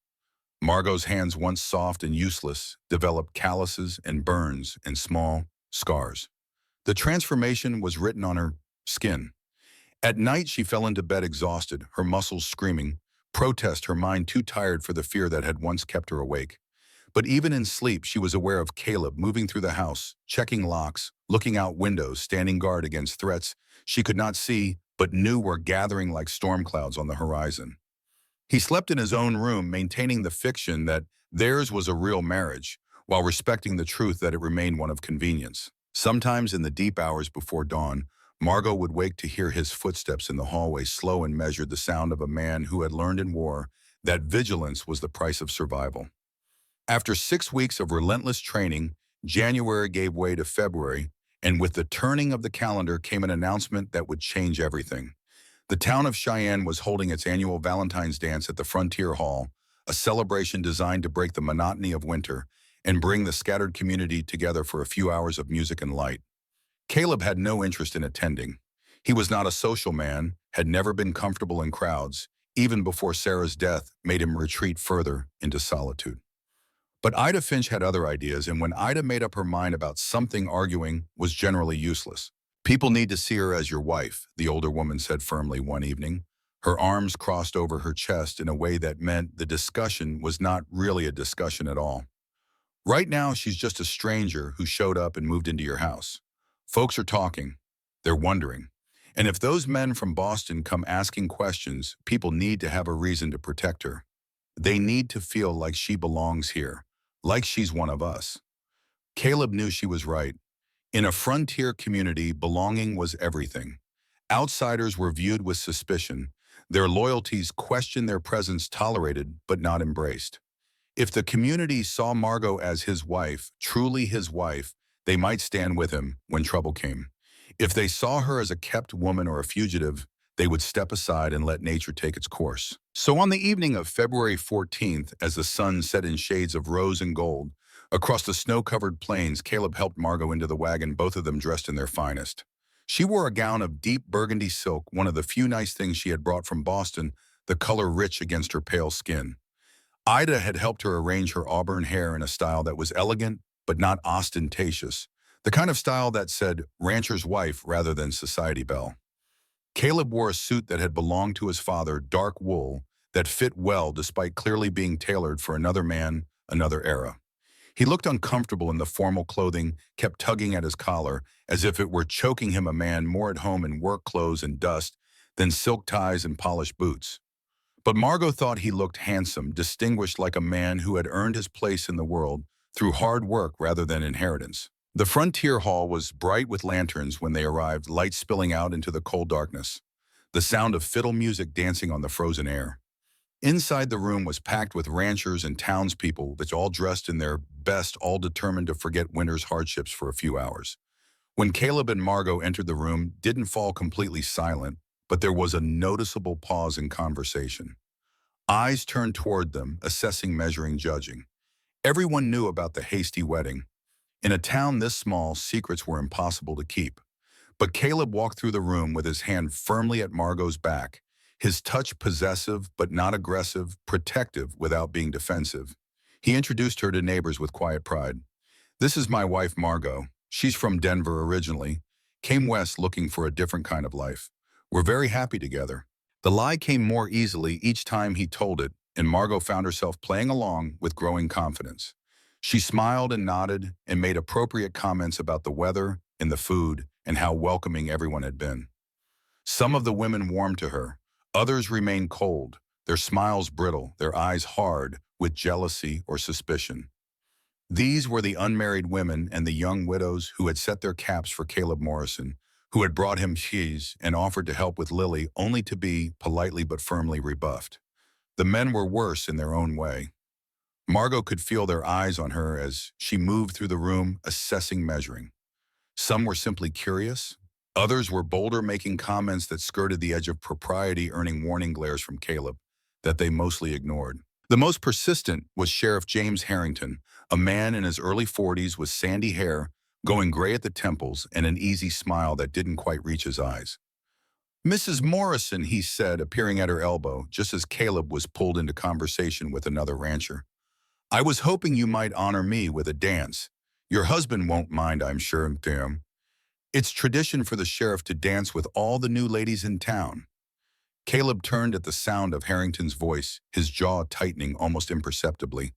Margot's hands, once soft and useless, developed calluses and burns and small scars. The transformation was written on her skin. At night, she fell into bed exhausted, her muscles screaming, protest, her mind too tired for the fear that had once kept her awake. But even in sleep, she was aware of Caleb moving through the house, checking locks, looking out windows, standing guard against threats she could not see but knew were gathering like storm clouds on the horizon. He slept in his own room, maintaining the fiction that theirs was a real marriage, while respecting the truth that it remained one of convenience. Sometimes in the deep hours before dawn, Margot would wake to hear his footsteps in the hallway, slow and measured, the sound of a man who had learned in war that vigilance was the price of survival. After 6 weeks of relentless training, January gave way to February, and with the turning of the calendar came an announcement that would change everything. The town of Cheyenne was holding its annual Valentine's Dance at the Frontier Hall, a celebration designed to break the monotony of winter and bring the scattered community together for a few hours of music and light. Caleb had no interest in attending. He was not a social man, had never been comfortable in crowds, even before Sarah's death made him retreat further into solitude. But Ida Finch had other ideas, and when Ida made up her mind about something, arguing was generally useless. People need to see her as your wife, the older woman said firmly one evening. Her arms crossed over her chest in a way that meant the discussion was not really a discussion at all. Right now, she's just a stranger who showed up and moved into your house. Folks are talking. They're wondering. And if those men from Boston come asking questions, people need to have a reason to protect her. They need to feel like she belongs here, like she's one of us. Caleb knew she was right. In a frontier community, belonging was everything. Outsiders were viewed with suspicion. Their loyalties questioned, their presence tolerated but not embraced. If the community saw Margot as his wife, truly his wife, they might stand with him when trouble came. If they saw her as a kept woman or a fugitive, they would step aside and let nature take its course. So on the evening of February 14th, as the sun set in shades of rose and gold, across the snow-covered plains, Caleb helped Margot into the wagon, both of them dressed in their finest. She wore a gown of deep burgundy silk, one of the few nice things she had brought from Boston, the color rich against her pale skin. Ida had helped her arrange her auburn hair in a style that was elegant but not ostentatious, the kind of style that said rancher's wife rather than society belle. Caleb wore a suit that had belonged to his father, dark wool, that fit well despite clearly being tailored for another man, another era. He looked uncomfortable in the formal clothing, kept tugging at his collar, as if it were choking him, a man more at home in work clothes and dust than silk ties and polished boots. But Margot thought he looked handsome, distinguished, like a man who had earned his place in the world through hard work rather than inheritance. The frontier hall was bright with lanterns when they arrived, lights spilling out into the cold darkness, the sound of fiddle music dancing on the frozen air. Inside, the room was packed with ranchers and townspeople, that's all dressed in their best, all determined to forget winter's hardships for a few hours. When Caleb and Margot entered the room, didn't fall completely silent, but there was a noticeable pause in conversation. Eyes turned toward them, assessing, measuring, judging. Everyone knew about the hasty wedding. In a town this small, secrets were impossible to keep. But Caleb walked through the room with his hand firmly at Margot's back, his touch possessive but not aggressive, protective without being defensive. He introduced her to neighbors with quiet pride. "This is my wife, Margot. She's from Denver originally. Came west looking for a different kind of life. We're very happy together." The lie came more easily each time he told it, and Margot found herself playing along with growing confidence. She smiled and nodded and made appropriate comments about the weather and the food and how welcoming everyone had been. Some of the women warmed to her. Others remained cold, their smiles brittle, their eyes hard with jealousy or suspicion. These were the unmarried women and the young widows who had set their caps for Caleb Morrison, who had brought him cheese and offered to help with Lily, only to be politely but firmly rebuffed. The men were worse in their own way. Margot could feel their eyes on her as she moved through the room, assessing, measuring. Some were simply curious. Others were bolder, making comments that skirted the edge of propriety, earning warning glares from Caleb that they mostly ignored. The most persistent was Sheriff James Harrington, a man in his early 40s with sandy hair, going gray at the temples, and an easy smile that didn't quite reach his eyes. "Mrs. Morrison," he said, appearing at her elbow, just as Caleb was pulled into conversation with another rancher. "I was hoping you might honor me with a dance. Your husband won't mind, I'm sure, Tim. It's tradition for the sheriff to dance with all the new ladies in town." Caleb turned at the sound of Harrington's voice, his jaw tightening almost imperceptibly.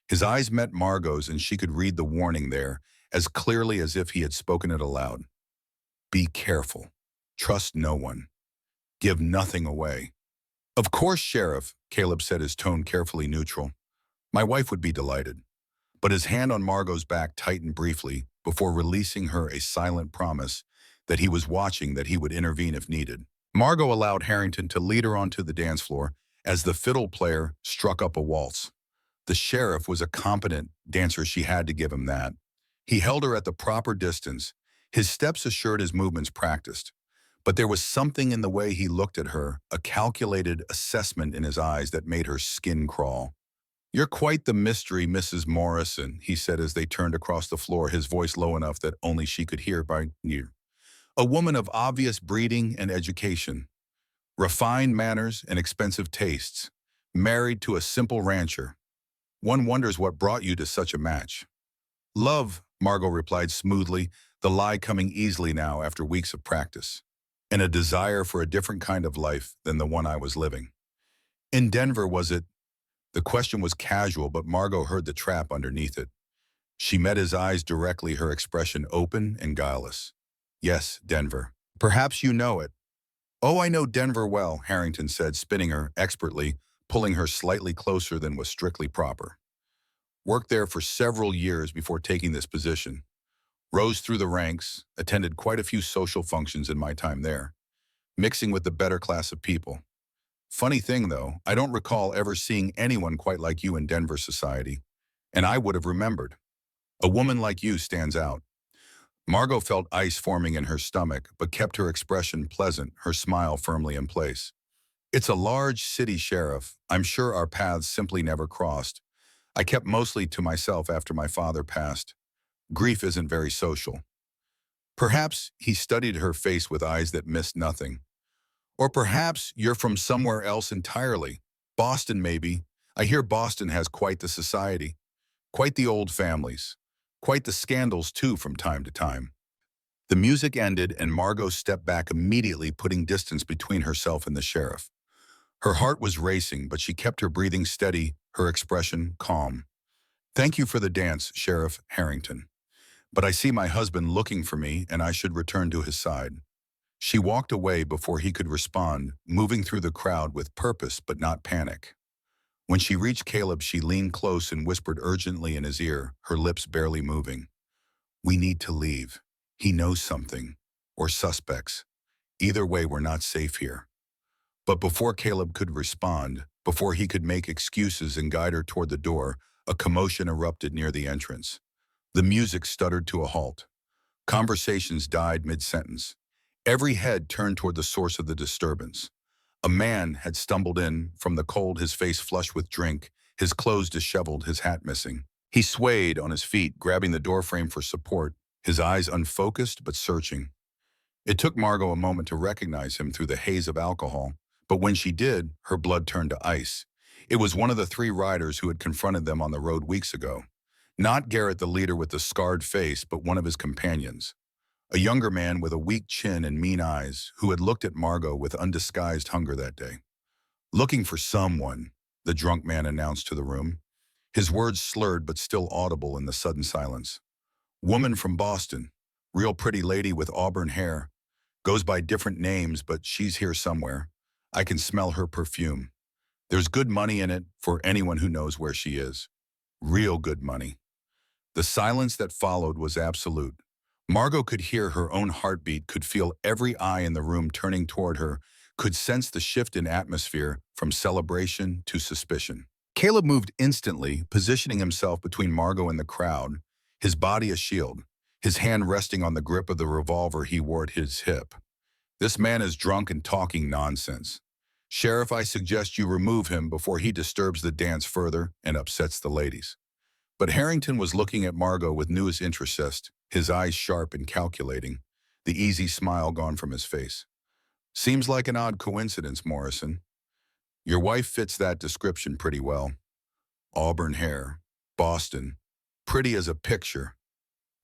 His eyes met Margot's, and she could read the warning there as clearly as if he had spoken it aloud. "Be careful. Trust no one. Give nothing away." "Of course, Sheriff," Caleb said, his tone carefully neutral. "My wife would be delighted." But his hand on Margot's back tightened briefly before releasing her a silent promise that he was watching, that he would intervene if needed. Margot allowed Harrington to lead her onto the dance floor as the fiddle player struck up a waltz. The sheriff was a competent dancer, she had to give him that. He held her at the proper distance, his steps assured, his movements practiced. But there was something in the way he looked at her, a calculated assessment in his eyes that made her skin crawl. "You're quite the mystery, Mrs. Morrison," he said as they turned across the floor, his voice low enough that only she could hear by ear. "A woman of obvious breeding and education, refined manners and expensive tastes, married to a simple rancher. One wonders what brought you to such a match." "Love," Margot replied smoothly, the lie coming easily now after weeks of practice, "and a desire for a different kind of life than the one I was living." "In Denver, was it?" The question was casual, but Margot heard the trap underneath it. She met his eyes directly, her expression open and guileless. "Yes, Denver. Perhaps you know it." "Oh, I know Denver well," Harrington said, spinning her expertly, pulling her slightly closer than was strictly proper. "Worked there for several years before taking this position. Rose through the ranks, attended quite a few social functions in my time there, mixing with the better class of people. Funny thing, though, I don't recall ever seeing anyone quite like you in Denver society, and I would have remembered. A woman like you stands out." Margot felt ice forming in her stomach, but kept her expression pleasant, her smile firmly in place. "It's a large city, Sheriff. I'm sure our paths simply never crossed. I kept mostly to myself after my father passed. Grief isn't very social." Perhaps he studied her face with eyes that missed nothing. "Or perhaps you're from somewhere else entirely. Boston, maybe. I hear Boston has quite the society. Quite the old families. Quite the scandals, too, from time to time." The music ended, and Margot stepped back immediately, putting distance between herself and the sheriff. Her heart was racing, but she kept her breathing steady, her expression calm. "Thank you for the dance, Sheriff Harrington. But I see my husband looking for me, and I should return to his side." She walked away before he could respond, moving through the crowd with purpose but not panic. When she reached Caleb, she leaned close and whispered urgently in his ear, her lips barely moving. "We need to leave. He knows something. Or suspects. Either way, we're not safe here." But before Caleb could respond, before he could make excuses and guide her toward the door, a commotion erupted near the entrance. The music stuttered to a halt. Conversations died mid-sentence. Every head turned toward the source of the disturbance. A man had stumbled in from the cold, his face flushed with drink, his clothes disheveled, his hat missing. He swayed on his feet, grabbing the doorframe for support, his eyes unfocused but searching. It took Margot a moment to recognize him through the haze of alcohol, but when she did, her blood turned to ice. It was one of the three riders who had confronted them on the road weeks ago. Not Garrett, the leader with the scarred face, but one of his companions. A younger man with a weak chin and mean eyes, who had looked at Margot with undisguised hunger that day. "Looking for someone," the drunk man announced to the room, his words slurred but still audible in the sudden silence. "Woman from Boston. Real pretty lady with auburn hair. Goes by different names, but she's here somewhere. I can smell her perfume. There's good money in it for anyone who knows where she is. Real good money." The silence that followed was absolute. Margot could hear her own heartbeat, could feel every eye in the room turning toward her, could sense the shift in atmosphere from celebration to suspicion. Caleb moved instantly, positioning himself between Margot and the crowd, his body a shield, his hand resting on the grip of the revolver he wore at his hip. "This man is drunk and talking nonsense. Sheriff, I suggest you remove him before he disturbs the dance further and upsets the ladies." But Harrington was looking at Margot with newest interest, his eyes sharp and calculating, the easy smile gone from his face. "Seems like an odd coincidence, Morrison. Your wife fits that description pretty well. Auburn hair, Boston, pretty as a picture,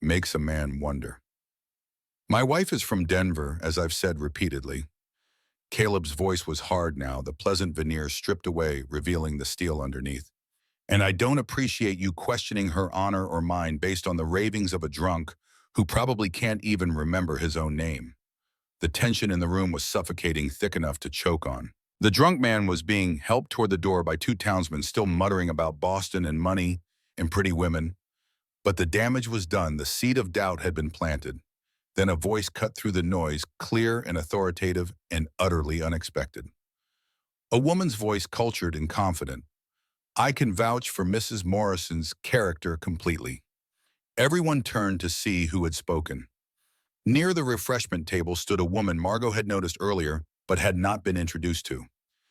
makes a man wonder." "My wife is from Denver, as I've said repeatedly." Caleb's voice was hard now, the pleasant veneer stripped away, revealing the steel underneath. "And I don't appreciate you questioning her honor or mine based on the ravings of a drunk who probably can't even remember his own name." The tension in the room was suffocating, thick enough to choke on. The drunk man was being helped toward the door by two townsmen still muttering about Boston and money and pretty women. But the damage was done, the seed of doubt had been planted. Then a voice cut through the noise, clear and authoritative and utterly unexpected. A woman's voice, cultured and confident. "I can vouch for Mrs. Morrison's character completely." Everyone turned to see who had spoken. Near the refreshment table stood a woman Margot had noticed earlier but had not been introduced to.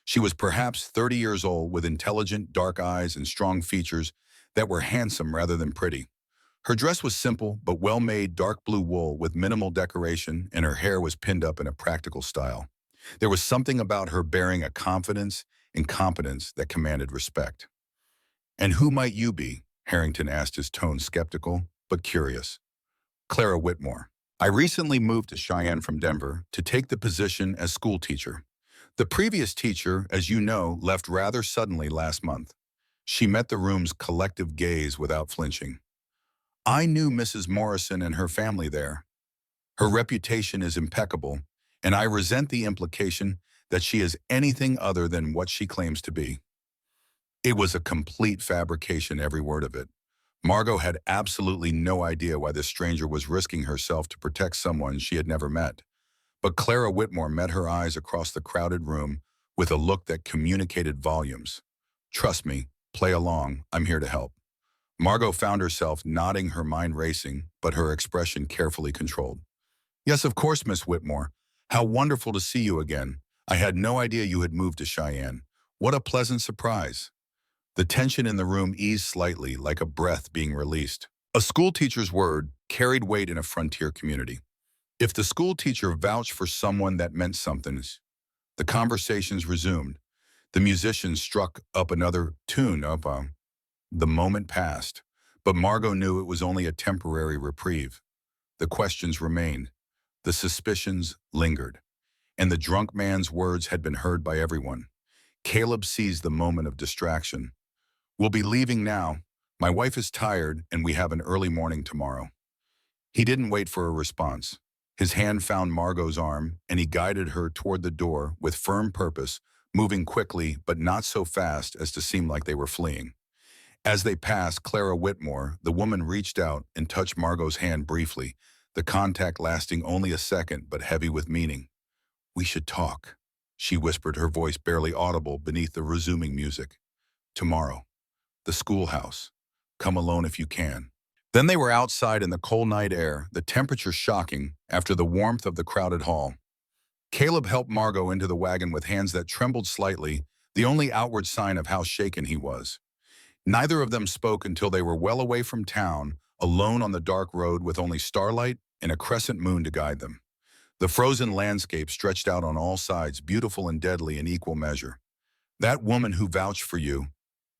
She was perhaps 30 years old with intelligent, dark eyes and strong features that were handsome rather than pretty. Her dress was simple but well-made dark blue wool with minimal decoration, and her hair was pinned up in a practical style. There was something about her bearing a confidence and competence that commanded respect. "And who might you be?" Harrington asked, his tone skeptical but curious. "Clara Whitmore. I recently moved to Cheyenne from Denver to take the position as school teacher. The previous teacher, as you know, left rather suddenly last month." She met the room's collective gaze without flinching. "I knew Mrs. Morrison and her family there. Her reputation is impeccable, and I resent the implication that she is anything other than what she claims to be." It was a complete fabrication, every word of it. Margot had absolutely no idea why this stranger was risking herself to protect someone she had never met. But Clara Whitmore met her eyes across the crowded room with a look that communicated volumes. "Trust me, play along, I'm here to help." Margot found herself nodding, her mind racing, but her expression carefully controlled. "Yes, of course, Miss Whitmore. How wonderful to see you again. I had no idea you had moved to Cheyenne. What a pleasant surprise." The tension in the room eased slightly, like a breath being released. A schoolteacher's word carried weight in a frontier community. If the schoolteacher vouched for someone, that meant something. The conversations resumed. The musicians struck up another tune. The moment passed, but Margot knew it was only a temporary reprieve. The questions remained. The suspicions lingered. And the drunk man's words had been heard by everyone. Caleb seized the moment of distraction. "We'll be leaving now. My wife is tired, and we have an early morning tomorrow." He didn't wait for a response. His hand found Margot's arm, and he guided her toward the door with firm purpose, moving quickly but not so fast as to seem like they were fleeing. As they passed Clara Whitmore, the woman reached out and touched Margot's hand briefly, the contact lasting only a second but heavy with meaning. "We should talk," she whispered, her voice barely audible beneath the resuming music. "Tomorrow. The schoolhouse. Come alone if you can." Then they were outside in the cold night air, the temperature shocking after the warmth of the crowded hall. Caleb helped Margot into the wagon with hands that trembled slightly, the only outward sign of how shaken he was. Neither of them spoke until they were well away from town, alone on the dark road with only starlight and a crescent moon to guide them. The frozen landscape stretched out on all sides, beautiful and deadly in equal measure. "That woman who vouched for you,"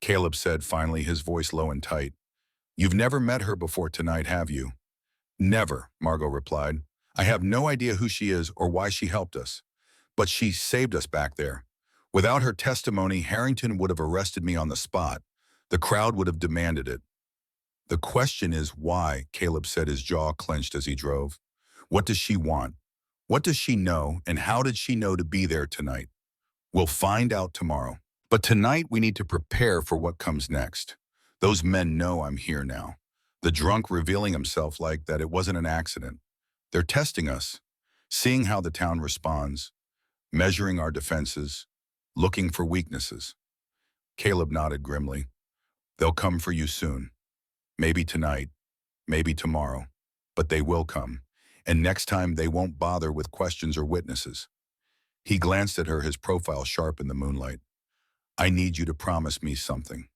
Caleb said finally, his voice low and tight. "You've never met her before tonight, have you?" "Never," Margot replied. "I have no idea who she is or why she helped us. But she saved us back there. Without her testimony, Harrington would have arrested me on the spot. The crowd would have demanded it." "The question is why," Caleb said, his jaw clenched as he drove. "What does she want? What does she know, and how did she know to be there tonight? We'll find out tomorrow. But tonight we need to prepare for what comes next. Those men know I'm here now." The drunk revealing himself like that it wasn't an accident. "They're testing us, seeing how the town responds, measuring our defenses, looking for weaknesses." Caleb nodded grimly. "They'll come for you soon. Maybe tonight, maybe tomorrow, but they will come. And next time they won't bother with questions or witnesses." He glanced at her, his profile sharp in the moonlight. "I need you to promise me something.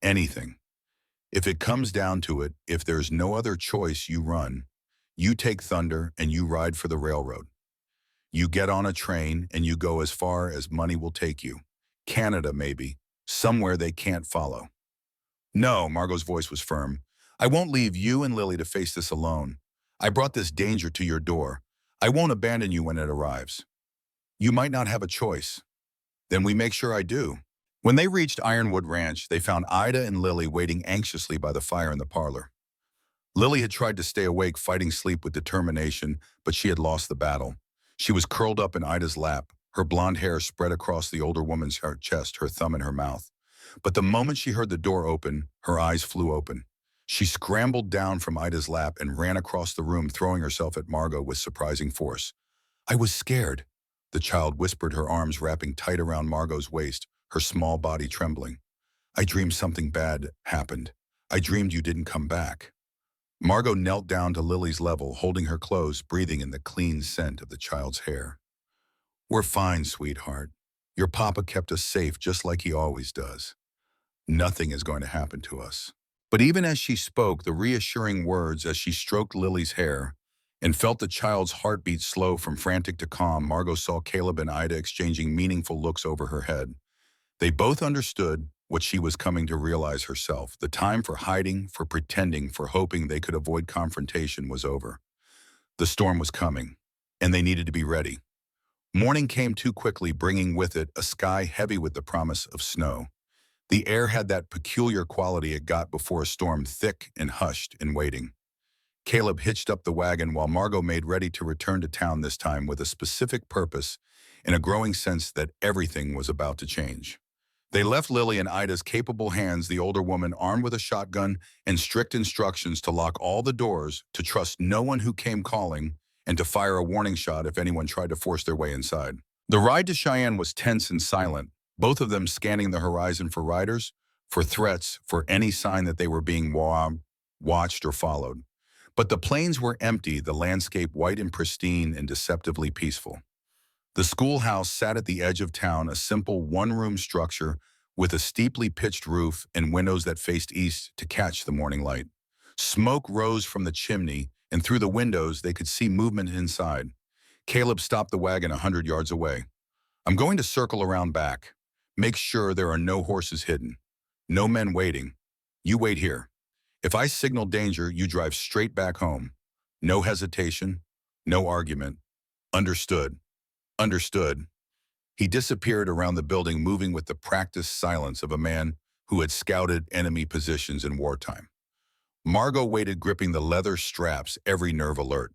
Anything. If it comes down to it, if there's no other choice, you run. You take Thunder and you ride for the railroad. You get on a train and you go as far as money will take you. Canada, maybe. Somewhere they can't follow." "No," Margot's voice was firm. "I won't leave you and Lily to face this alone. I brought this danger to your door. I won't abandon you when it arrives. You might not have a choice. Then we make sure I do." When they reached Ironwood Ranch, they found Ida and Lily waiting anxiously by the fire in the parlor. Lily had tried to stay awake, fighting sleep with determination, but she had lost the battle. She was curled up in Ida's lap, her blonde hair spread across the older woman's chest, her thumb in her mouth. But the moment she heard the door open, her eyes flew open. She scrambled down from Ida's lap and ran across the room, throwing herself at Margot with surprising force. "I was scared," the child whispered, her arms wrapping tight around Margot's waist, her small body trembling. "I dreamed something bad happened. I dreamed you didn't come back." Margot knelt down to Lily's level, holding her close, breathing in the clean scent of the child's hair. "We're fine, sweetheart. Your papa kept us safe just like he always does. Nothing is going to happen to us." But even as she spoke the reassuring words as she stroked Lily's hair and felt the child's heartbeat slow from frantic to calm, Margot saw Caleb and Ida exchanging meaningful looks over her head. They both understood what she was coming to realize herself. The time for hiding, for pretending, for hoping they could avoid confrontation was over. The storm was coming, and they needed to be ready. Morning came too quickly, bringing with it a sky heavy with the promise of snow. The air had that peculiar quality it got before a storm, thick and hushed and waiting. Caleb hitched up the wagon while Margot made ready to return to town, this time with a specific purpose and a growing sense that everything was about to change. They left Lily in Ida's capable hands, the older woman armed with a shotgun and strict instructions to lock all the doors, to trust no one who came calling, and to fire a warning shot if anyone tried to force their way inside. The ride to Cheyenne was tense and silent, both of them scanning the horizon for riders, for threats, for any sign that they were being watched or followed. But the plains were empty, the landscape white and pristine and deceptively peaceful. The schoolhouse sat at the edge of town, a simple one-room structure with a steeply pitched roof and windows that faced east to catch the morning light. Smoke rose from the chimney, and through the windows they could see movement inside. Caleb stopped the wagon 100 yards away. "I'm going to circle around back. Make sure there are no horses hidden. No men waiting. You wait here. If I signal danger, you drive straight back home. No hesitation, no argument. Understood." Understood. He disappeared around the building, moving with the practiced silence of a man who had scouted enemy positions in wartime. Margot waited, gripping the leather straps, every nerve alert.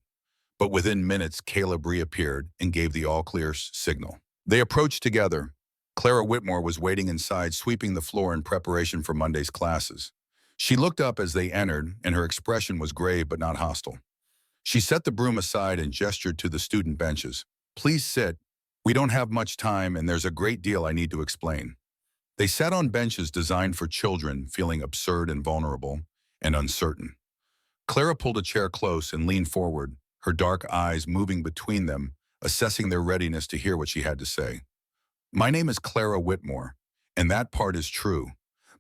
But within minutes, Caleb reappeared and gave the all-clear signal. They approached together. Clara Whitmore was waiting inside, sweeping the floor in preparation for Monday's classes. She looked up as they entered, and her expression was grave but not hostile. She set the broom aside and gestured to the student benches. "Please sit. We don't have much time, and there's a great deal I need to explain." They sat on benches designed for children, feeling absurd and vulnerable and uncertain. Clara pulled a chair close and leaned forward, her dark eyes moving between them, assessing their readiness to hear what she had to say. "My name is Clara Whitmore, and that part is true.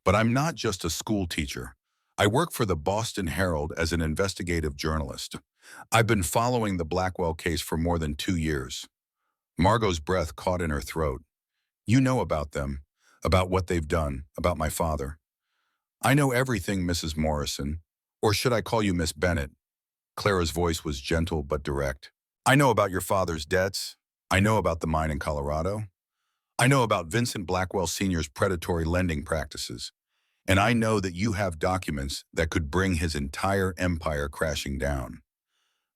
But I'm not just a school teacher. I work for the Boston Herald as an investigative journalist. I've been following the Blackwell case for more than 2 years." Margot's breath caught in her throat. "You know about them, about what they've done, about my father." "I know everything, Mrs. Morrison. Or should I call you Miss Bennett?" Clara's voice was gentle but direct. "I know about your father's debts. I know about the mine in Colorado. I know about Vincent Blackwell Sr.'s predatory lending practices. And I know that you have documents that could bring his entire empire crashing down."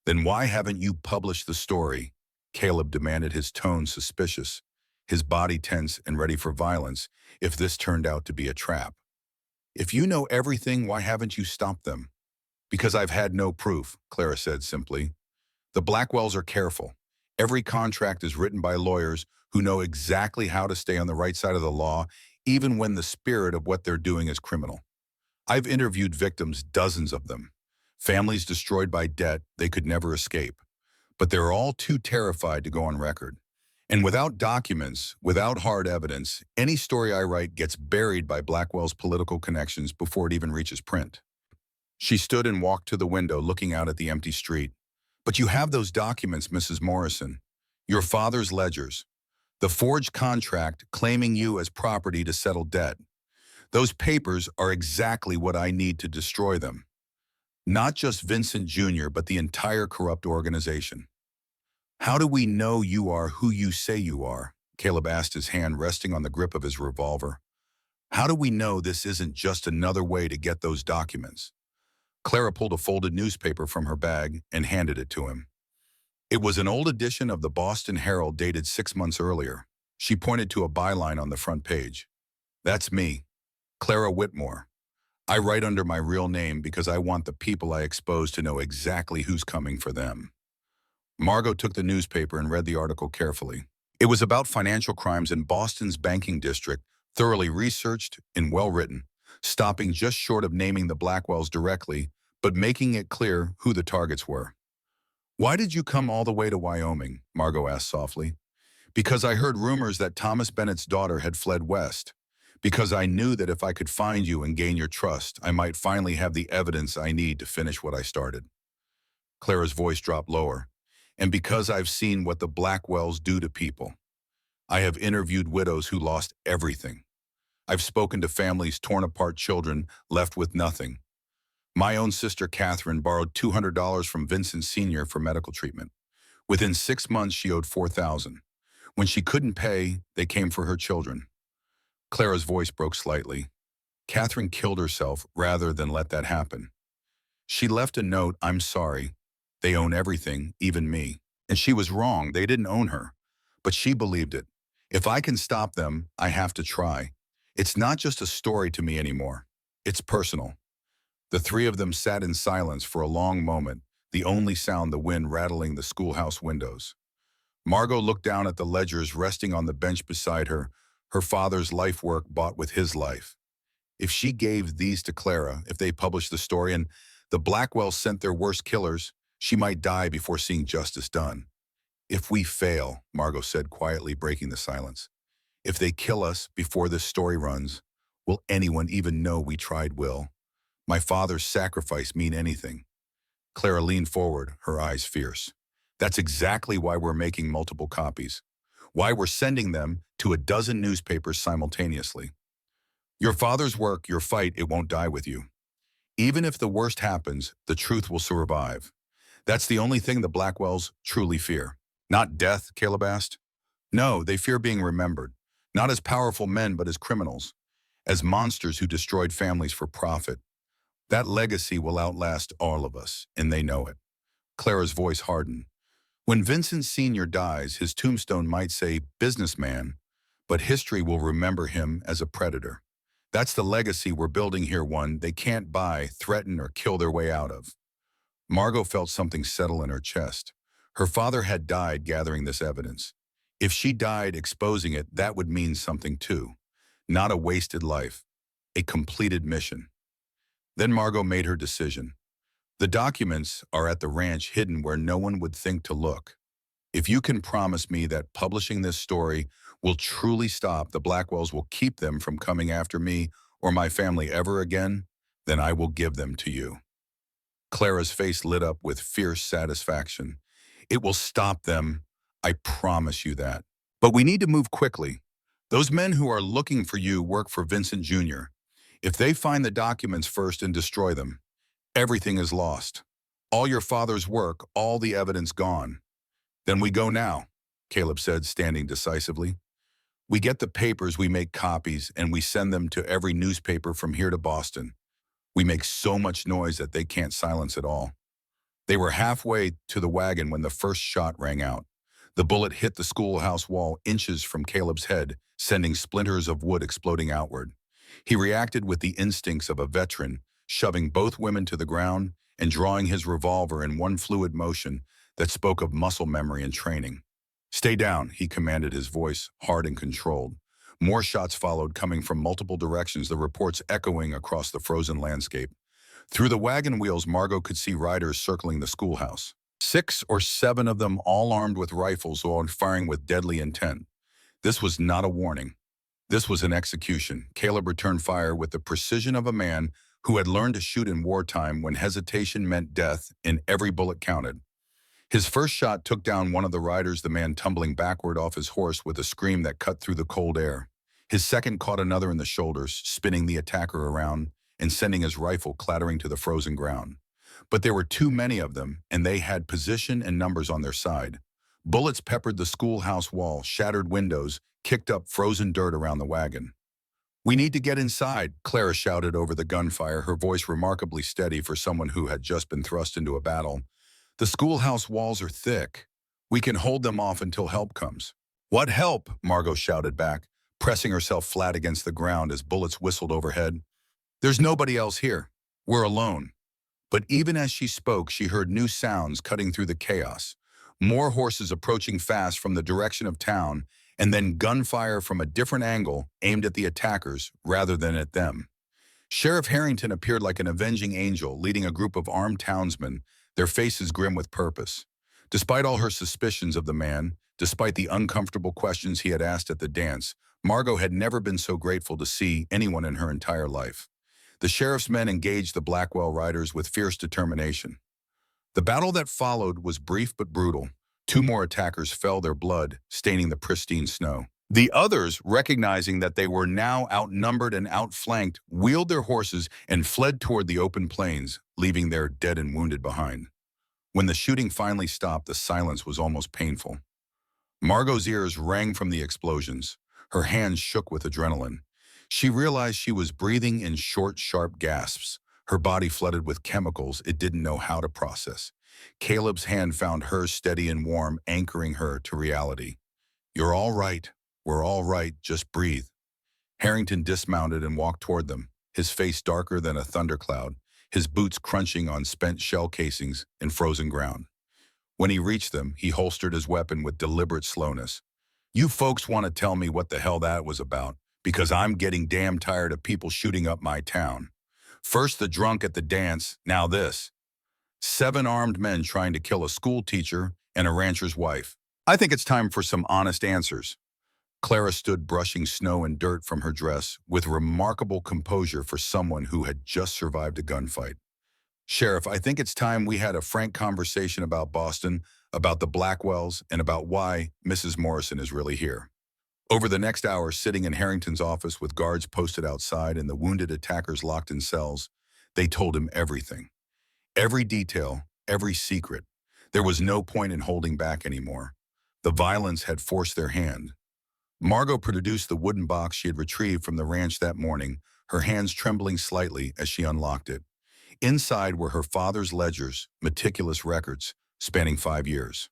"Then why haven't you published the story?" Caleb demanded, his tone suspicious, his body tense and ready for violence if this turned out to be a trap. "If you know everything, why haven't you stopped them?" "Because I've had no proof," Clara said simply. "The Blackwells are careful. Every contract is written by lawyers who know exactly how to stay on the right side of the law, even when the spirit of what they're doing is criminal. I've interviewed victims, dozens of them. Families destroyed by debt they could never escape. But they're all too terrified to go on record. And without documents, without hard evidence, any story I write gets buried by Blackwell's political connections before it even reaches print." She stood and walked to the window, looking out at the empty street. "But you have those documents, Mrs. Morrison. Your father's ledgers. The forged contract claiming you as property to settle debt. Those papers are exactly what I need to destroy them. Not just Vincent Jr., but the entire corrupt organization." "How do we know you are who you say you are?" Caleb asked, his hand resting on the grip of his revolver. "How do we know this isn't just another way to get those documents?" Clara pulled a folded newspaper from her bag and handed it to him. It was an old edition of the Boston Herald dated 6 months earlier. She pointed to a byline on the front page. "That's me, Clara Whitmore. I write under my real name because I want the people I expose to know exactly who's coming for them." Margot took the newspaper and read the article carefully. It was about financial crimes in Boston's banking district, thoroughly researched and well-written, stopping just short of naming the Blackwells directly, but making it clear who the targets were. "Why did you come all the way to Wyoming?" Margot asked softly. Because I heard rumors that Thomas Bennett's daughter had fled west. Because I knew that if I could find you and gain your trust, I might finally have the evidence I need to finish what I started. Clara's voice dropped lower. And because I've seen what the Blackwells do to people. I have interviewed widows who lost everything. I've spoken to families torn apart, children left with nothing. My own sister, Catherine, borrowed $200 from Vincent Sr. for medical treatment. Within 6 months, she owed $4,000. When she couldn't pay, they came for her children. Clara's voice broke slightly. Catherine killed herself rather than let that happen. She left a note, "I'm sorry. They own everything, even me." And she was wrong, they didn't own her. But she believed it. If I can stop them, I have to try. It's not just a story to me anymore. It's personal. The three of them sat in silence for a long moment, the only sound the wind rattling the schoolhouse windows. Margot looked down at the ledgers resting on the bench beside her, her father's life work bought with his life. If she gave these to Clara, if they published the story and the Blackwells sent their worst killers, she might die before seeing justice done. "If we fail," Margot said quietly, breaking the silence, "if they kill us before this story runs, will anyone even know we tried? Will my father's sacrifice mean anything?" Clara leaned forward, her eyes fierce. "That's exactly why we're making multiple copies. Why we're sending them to a dozen newspapers simultaneously. Your father's work, your fight, it won't die with you. Even if the worst happens, the truth will survive. That's the only thing the Blackwells truly fear." "Not death?" Caleb asked. "No, they fear being remembered. Not as powerful men, but as criminals. As monsters who destroyed families for profit. That legacy will outlast all of us, and they know it." Clara's voice hardened. "When Vincent Sr. dies, his tombstone might say businessman, but history will remember him as a predator. That's the legacy we're building here, one they can't buy, threaten, or kill their way out of." Margot felt something settle in her chest. Her father had died gathering this evidence. If she died exposing it, that would mean something too. Not a wasted life, a completed mission. Then Margot made her decision. "The documents are at the ranch, hidden where no one would think to look. If you can promise me that publishing this story will truly stop the Blackwells, will keep them from coming after me or my family ever again, then I will give them to you." Clara's face lit up with fierce satisfaction. "It will stop them. I promise you that. But we need to move quickly. Those men who are looking for you work for Vincent Jr. If they find the documents first and destroy them, everything is lost. All your father's work, all the evidence gone." "Then we go now," Caleb said, standing decisively. "We get the papers, we make copies, and we send them to every newspaper from here to Boston. We make so much noise that they can't silence it all." They were halfway to the wagon when the first shot rang out. The bullet hit the schoolhouse wall inches from Caleb's head, sending splinters of wood exploding outward. He reacted with the instincts of a veteran, shoving both women to the ground and drawing his revolver in one fluid motion that spoke of muscle memory and training. "Stay down," he commanded, his voice hard and controlled. More shots followed, coming from multiple directions, the reports echoing across the frozen landscape. Through the wagon wheels, Margot could see riders circling the schoolhouse. 6 or 7 of them, all armed with rifles, all firing with deadly intent. This was not a warning. This was an execution. Caleb returned fire with the precision of a man who had learned to shoot in wartime when hesitation meant death and every bullet counted. His first shot took down one of the riders, the man tumbling backward off his horse with a scream that cut through the cold air. His second caught another in the shoulders, spinning the attacker around and sending his rifle clattering to the frozen ground. But there were too many of them, and they had position and numbers on their side. Bullets peppered the schoolhouse wall, shattered windows, kicked up frozen dirt around the wagon. "We need to get inside," Clara shouted over the gunfire, her voice remarkably steady for someone who had just been thrust into a battle. "The schoolhouse walls are thick. We can hold them off until help comes." "What help?" Margot shouted back, pressing herself flat against the ground as bullets whistled overhead. "There's nobody else here. We're alone." But even as she spoke, she heard new sounds cutting through the chaos. More horses approaching fast from the direction of town, and then gunfire from a different angle aimed at the attackers rather than at them. Sheriff Harrington appeared like an avenging angel, leading a group of armed townsmen, their faces grim with purpose. Despite all her suspicions of the man, Despite the uncomfortable questions he had asked at the dance, Margot had never been so grateful to see anyone in her entire life. The sheriff's men engaged the Blackwell riders with fierce determination. The battle that followed was brief but brutal. Two more attackers fell, their blood staining the pristine snow. The others, recognizing that they were now outnumbered and outflanked, wheeled their horses and fled toward the open plains, leaving their dead and wounded behind. When the shooting finally stopped, the silence was almost painful. Margot's ears rang from the explosions. Her hands shook with adrenaline. She realized she was breathing in short, sharp gasps, her body flooded with chemicals it didn't know how to process. Caleb's hand found hers steady and warm, anchoring her to reality. "You're all right. We're all right. Just breathe." Harrington dismounted and walked toward them, his face darker than a thundercloud, his boots crunching on spent shell casings and frozen ground. When he reached them, he holstered his weapon with deliberate slowness. "You folks want to tell me what the hell that was about, because I'm getting damn tired of people shooting up my town. First the drunk at the dance, now this. 7 armed men trying to kill a school teacher and a rancher's wife. I think it's time for some honest answers." Clara stood brushing snow and dirt from her dress with remarkable composure for someone who had just survived a gunfight. "Sheriff, I think it's time we had a frank conversation about Boston, about the Blackwells, and about why Mrs. Morrison is really here." Over the next hour, sitting in Harrington's office with guards posted outside and the wounded attackers locked in cells, they told him everything. Every detail, every secret. There was no point in holding back anymore. The violence had forced their hand. Margot produced the wooden box she had retrieved from the ranch that morning, her hands trembling slightly as she unlocked it. Inside were her father's ledgers, meticulous records, spanning 5 years.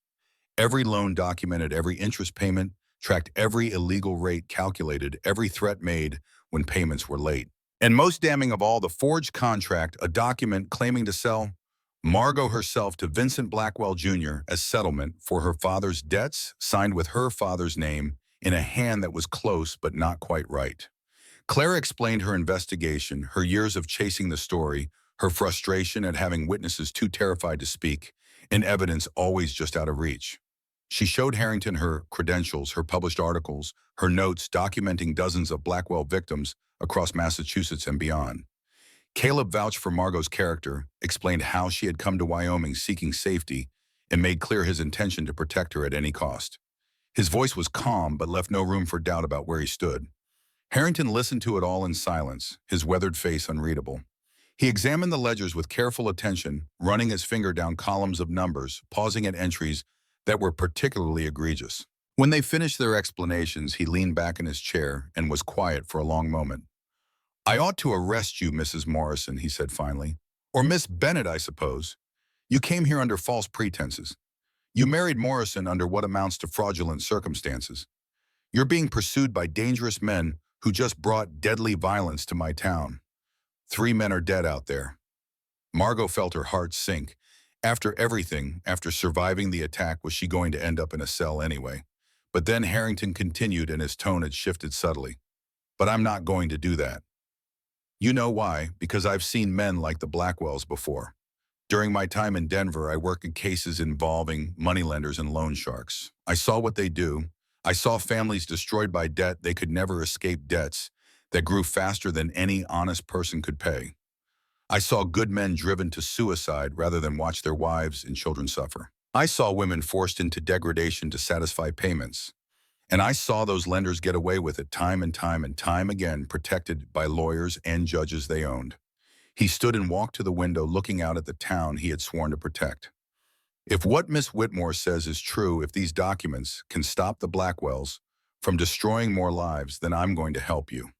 Every loan documented every interest payment, tracked every illegal rate, calculated every threat made when payments were late. And most damning of all, the forged contract, a document claiming to sell Margot herself to Vincent Blackwell Jr. as settlement for her father's debts, signed with her father's name in a hand that was close but not quite right. Clara explained her investigation, her years of chasing the story, her frustration at having witnesses too terrified to speak, and evidence always just out of reach. She showed Harrington her credentials, her published articles, her notes documenting dozens of Blackwell victims across Massachusetts and beyond. Caleb vouched for Margot's character, explained how she had come to Wyoming seeking safety, and made clear his intention to protect her at any cost. His voice was calm but left no room for doubt about where he stood. Harrington listened to it all in silence, his weathered face unreadable. He examined the ledgers with careful attention, running his finger down columns of numbers, pausing at entries that were particularly egregious. When they finished their explanations, he leaned back in his chair and was quiet for a long moment. "I ought to arrest you, Mrs. Morrison," he said finally. "Or Miss Bennett, I suppose. You came here under false pretenses. You married Morrison under what amounts to fraudulent circumstances. You're being pursued by dangerous men who just brought deadly violence to my town. 3 men are dead out there." Margot felt her heart sink. After everything, after surviving the attack, was she going to end up in a cell anyway? But then Harrington continued and his tone had shifted subtly. "But I'm not going to do that. You know why? Because I've seen men like the Blackwells before. During my time in Denver, I worked in cases involving moneylenders and loan sharks. I saw what they do. I saw families destroyed by debt they could never escape, debts that grew faster than any honest person could pay. I saw good men driven to suicide rather than watch their wives and children suffer. I saw women forced into degradation to satisfy payments. And I saw those lenders get away with it time and time and time again, protected by lawyers and judges they owned." He stood and walked to the window, looking out at the town he had sworn to protect. "If what Miss Whitmore says is true, if these documents can stop the Blackwells from destroying more lives, then I'm going to help you.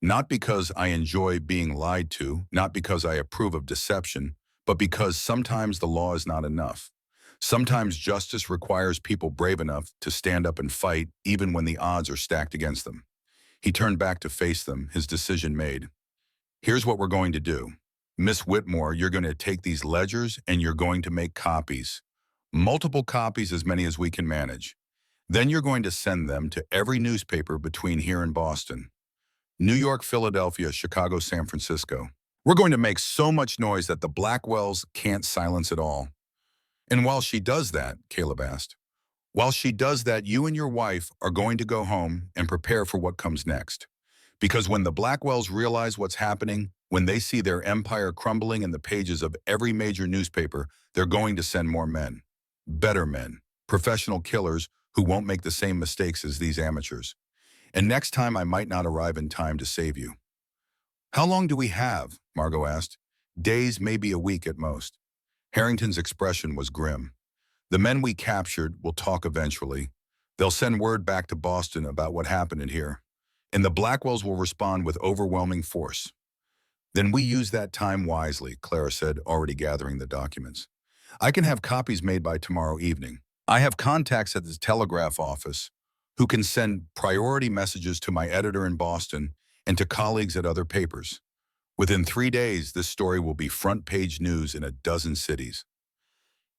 Not because I enjoy being lied to, not because I approve of deception, but because sometimes the law is not enough. Sometimes justice requires people brave enough to stand up and fight, even when the odds are stacked against them." He turned back to face them, his decision made. "Here's what we're going to do. Miss Whitmore, you're going to take these ledgers and you're going to make copies. Multiple copies, as many as we can manage. Then you're going to send them to every newspaper between here and Boston. New York, Philadelphia, Chicago, San Francisco. We're going to make so much noise that the Blackwells can't silence it all." "And while she does that," Caleb asked, While she does that, you and your wife are going to go home and prepare for what comes next. Because when the Blackwells realize what's happening, when they see their empire crumbling in the pages of every major newspaper, they're going to send more men. Better men. Professional killers who won't make the same mistakes as these amateurs. And next time I might not arrive in time to save you. How long do we have? Margot asked. Days, maybe a week at most. Harrington's expression was grim. The men we captured will talk eventually. They'll send word back to Boston about what happened in here. And the Blackwells will respond with overwhelming force. Then we use that time wisely, Clara said, already gathering the documents. I can have copies made by tomorrow evening. I have contacts at the telegraph office who can send priority messages to my editor in Boston and to colleagues at other papers. Within 3 days, this story will be front-page news in a dozen cities.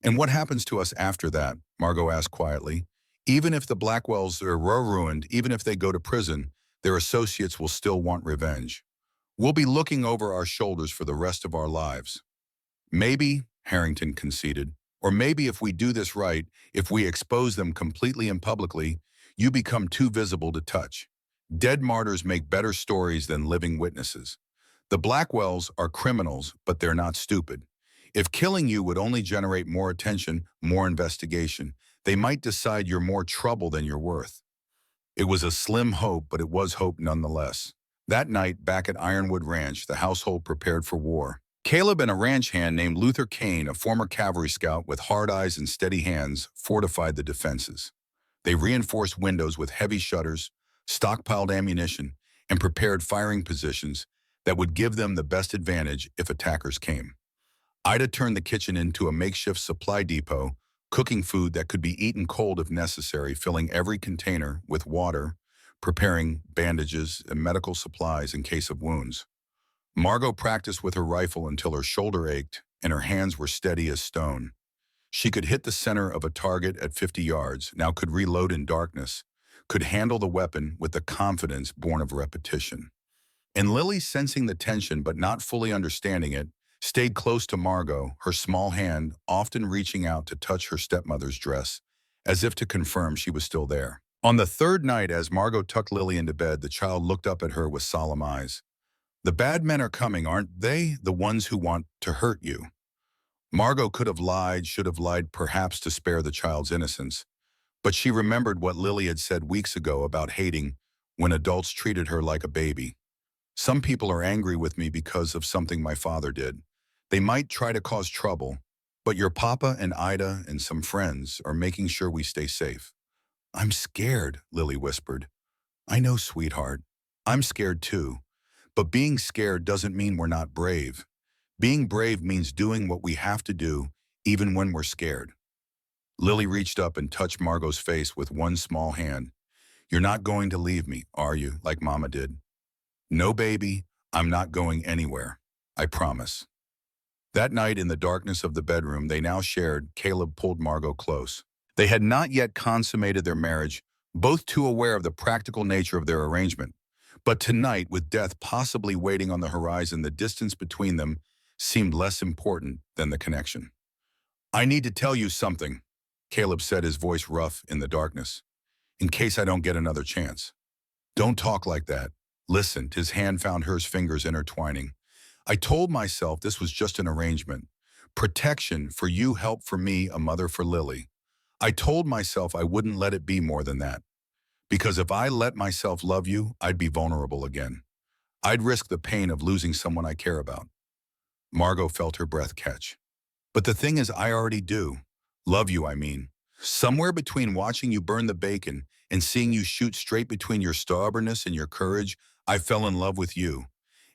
And what happens to us after that? Margot asked quietly. Even if the Blackwells are ruined, even if they go to prison, their associates will still want revenge. We'll be looking over our shoulders for the rest of our lives. Maybe, Harrington conceded, or maybe if we do this right, if we expose them completely and publicly, you become too visible to touch. Dead martyrs make better stories than living witnesses. The Blackwells are criminals, but they're not stupid. If killing you would only generate more attention, more investigation, they might decide you're more trouble than you're worth. It was a slim hope, but it was hope nonetheless. That night, back at Ironwood Ranch, the household prepared for war. Caleb and a ranch hand named Luther Kane, a former cavalry scout with hard eyes and steady hands, fortified the defenses. They reinforced windows with heavy shutters, stockpiled ammunition, and prepared firing positions that would give them the best advantage if attackers came. Ida turned the kitchen into a makeshift supply depot, cooking food that could be eaten cold if necessary, filling every container with water, preparing bandages and medical supplies in case of wounds. Margot practiced with her rifle until her shoulder ached and her hands were steady as stone. She could hit the center of a target at 50 yards, now could reload in darkness, could handle the weapon with the confidence born of repetition. And Lily, sensing the tension but not fully understanding it, stayed close to Margot, her small hand often reaching out to touch her stepmother's dress, as if to confirm she was still there. On the third night, as Margot tucked Lily into bed, the child looked up at her with solemn eyes. The bad men are coming, aren't they? The ones who want to hurt you. Margot could have lied, should have lied perhaps to spare the child's innocence, but she remembered what Lily had said weeks ago about hating when adults treated her like a baby. Some people are angry with me because of something my father did. They might try to cause trouble, but your papa and Ida and some friends are making sure we stay safe. I'm scared, Lily whispered. I know, sweetheart. I'm scared too. But being scared doesn't mean we're not brave. Being brave means doing what we have to do, even when we're scared. Lily reached up and touched Margot's face with one small hand. You're not going to leave me, are you, like Mama did? No, baby, I'm not going anywhere. I promise. That night in the darkness of the bedroom they now shared, Caleb pulled Margot close. They had not yet consummated their marriage, both too aware of the practical nature of their arrangement. But tonight, with death possibly waiting on the horizon, the distance between them seemed less important than the connection. I need to tell you something, Caleb said, his voice rough in the darkness, in case I don't get another chance. Don't talk like that. Listen, his hand found hers, fingers intertwining. I told myself this was just an arrangement. Protection for you, help for me, a mother for Lily. I told myself I wouldn't let it be more than that. Because if I let myself love you, I'd be vulnerable again. I'd risk the pain of losing someone I care about. Margot felt her breath catch. But the thing is, I already do. Love you, I mean. Somewhere between watching you burn the bacon and seeing you shoot straight between your stubbornness and your courage, I fell in love with you.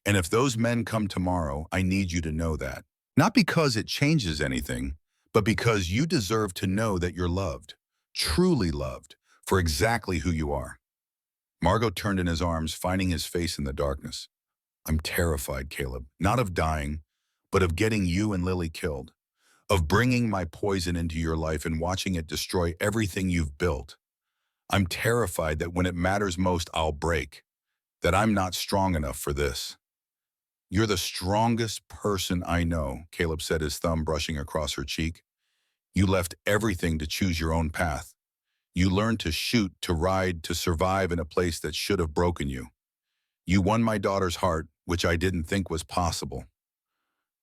And if those men come tomorrow, I need you to know that. Not because it changes anything, but because you deserve to know that you're loved, truly loved, for exactly who you are. Margot turned in his arms, finding his face in the darkness. I'm terrified, Caleb, not of dying, but of getting you and Lily killed, of bringing my poison into your life and watching it destroy everything you've built. I'm terrified that when it matters most, I'll break, that I'm not strong enough for this. You're the strongest person I know, Caleb said, his thumb brushing across her cheek. You left everything to choose your own path. You learned to shoot, to ride, to survive in a place that should have broken you. You won my daughter's heart, which I didn't think was possible.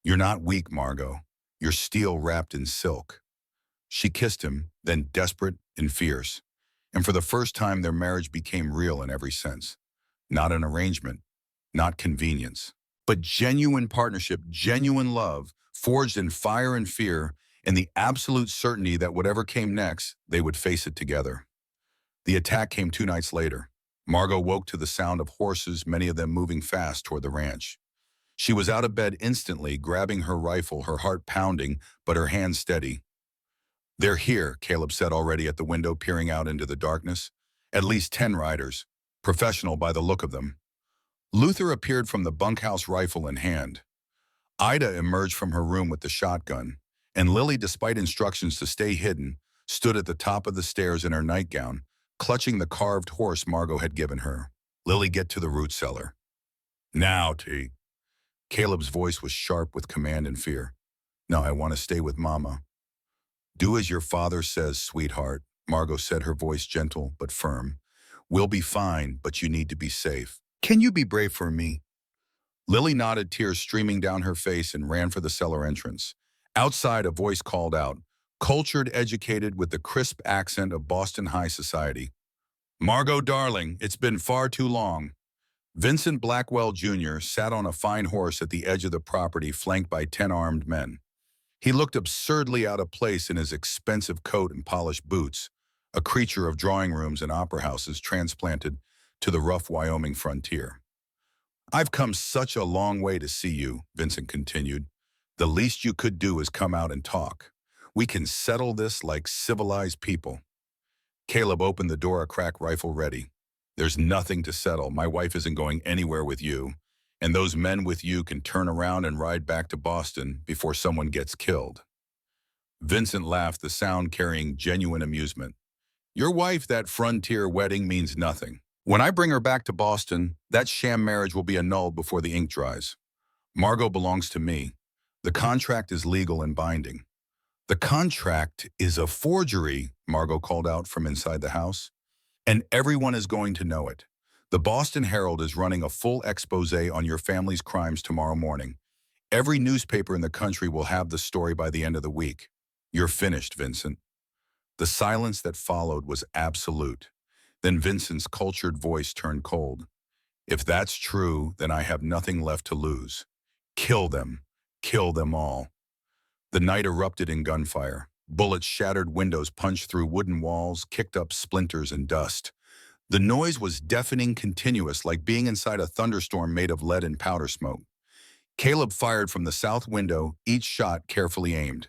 You're not weak, Margot. You're steel wrapped in silk. She kissed him, then desperate and fierce. And for the first time, their marriage became real in every sense. Not an arrangement, not convenience, but genuine partnership, genuine love, forged in fire and fear, and the absolute certainty that whatever came next, they would face it together. The attack came 2 nights later. Margot woke to the sound of horses, many of them moving fast toward the ranch. She was out of bed instantly, grabbing her rifle, her heart pounding, but her hands steady. "They're here," Caleb said already at the window, peering out into the darkness. "At least 10 riders. Professional by the look of them." Luther appeared from the bunkhouse, rifle in hand. Ida emerged from her room with the shotgun, and Lily, despite instructions to stay hidden, stood at the top of the stairs in her nightgown, clutching the carved horse Margot had given her. "Lily, get to the root cellar." "Now, T." Caleb's voice was sharp with command and fear. "No, I want to stay with Mama." "Do as your father says, sweetheart," Margot said, her voice gentle but firm. "We'll be fine, but you need to be safe. Can you be brave for me?" Lily nodded, tears streaming down her face, and ran for the cellar entrance. Outside, a voice called out, cultured, educated, with the crisp accent of Boston high society. "Margot, darling, it's been far too long." Vincent Blackwell, Jr. sat on a fine horse at the edge of the property, flanked by 10 armed men. He looked absurdly out of place in his expensive coat and polished boots, a creature of drawing rooms and opera houses transplanted to the rough Wyoming frontier. "I've come such a long way to see you," Vincent continued. "The least you could do is come out and talk. We can settle this like civilized people." Caleb opened the door a crack, rifle ready. "There's nothing to settle. My wife isn't going anywhere with you, and those men with you can turn around and ride back to Boston before someone gets killed." Vincent laughed, the sound carrying genuine amusement. "Your wife, that frontier wedding means nothing. When I bring her back to Boston, that sham marriage will be annulled before the ink dries. Margot belongs to me. The contract is legal and binding." "The contract is a forgery," Margot called out from inside the house. "And everyone is going to know it. The Boston Herald is running a full expose on your family's crimes tomorrow morning. Every newspaper in the country will have the story by the end of the week. You're finished, Vincent." The silence that followed was absolute. Then Vincent's cultured voice turned cold. "If that's true, then I have nothing left to lose. Kill them. Kill them all." The night erupted in gunfire. Bullets shattered windows, punched through wooden walls, kicked up splinters and dust. The noise was deafening, continuous, like being inside a thunderstorm made of lead and powder smoke. Caleb fired from the south window, each shot carefully aimed.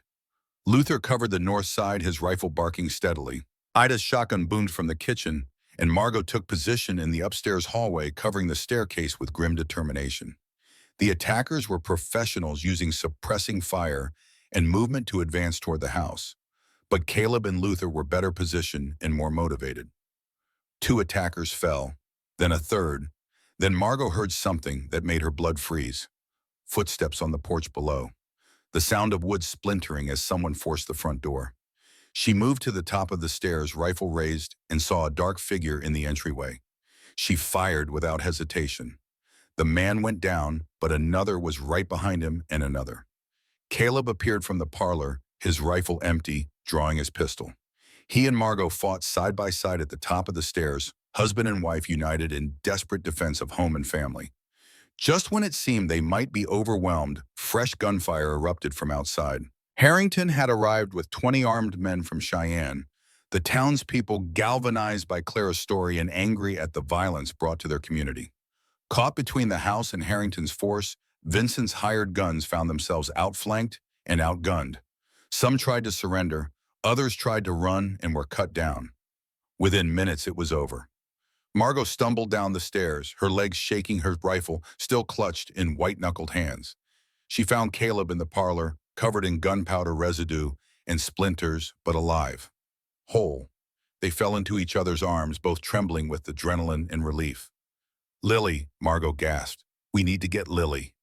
Luther covered the north side, his rifle barking steadily. Ida's shotgun boomed from the kitchen, and Margot took position in the upstairs hallway, covering the staircase with grim determination. The attackers were professionals, using suppressing fire and movement to advance toward the house. But Caleb and Luther were better positioned and more motivated. 2 attackers fell, then a third. Then Margot heard something that made her blood freeze. Footsteps on the porch below. The sound of wood splintering as someone forced the front door. She moved to the top of the stairs, rifle raised, and saw a dark figure in the entryway. She fired without hesitation. The man went down, but another was right behind him, and another. Caleb appeared from the parlor, his rifle empty, drawing his pistol. He and Margot fought side by side at the top of the stairs, husband and wife united in desperate defense of home and family. Just when it seemed they might be overwhelmed, fresh gunfire erupted from outside. Harrington had arrived with 20 armed men from Cheyenne, the townspeople galvanized by Clara's story and angry at the violence brought to their community. Caught between the house and Harrington's force, Vincent's hired guns found themselves outflanked and outgunned. Some tried to surrender, others tried to run and were cut down. Within minutes, it was over. Margot stumbled down the stairs, her legs shaking, her rifle still clutched in white-knuckled hands. She found Caleb in the parlor, covered in gunpowder residue and splinters, but alive. Whole. They fell into each other's arms, both trembling with adrenaline and relief. "Lily," Margot gasped. "We need to get Lily."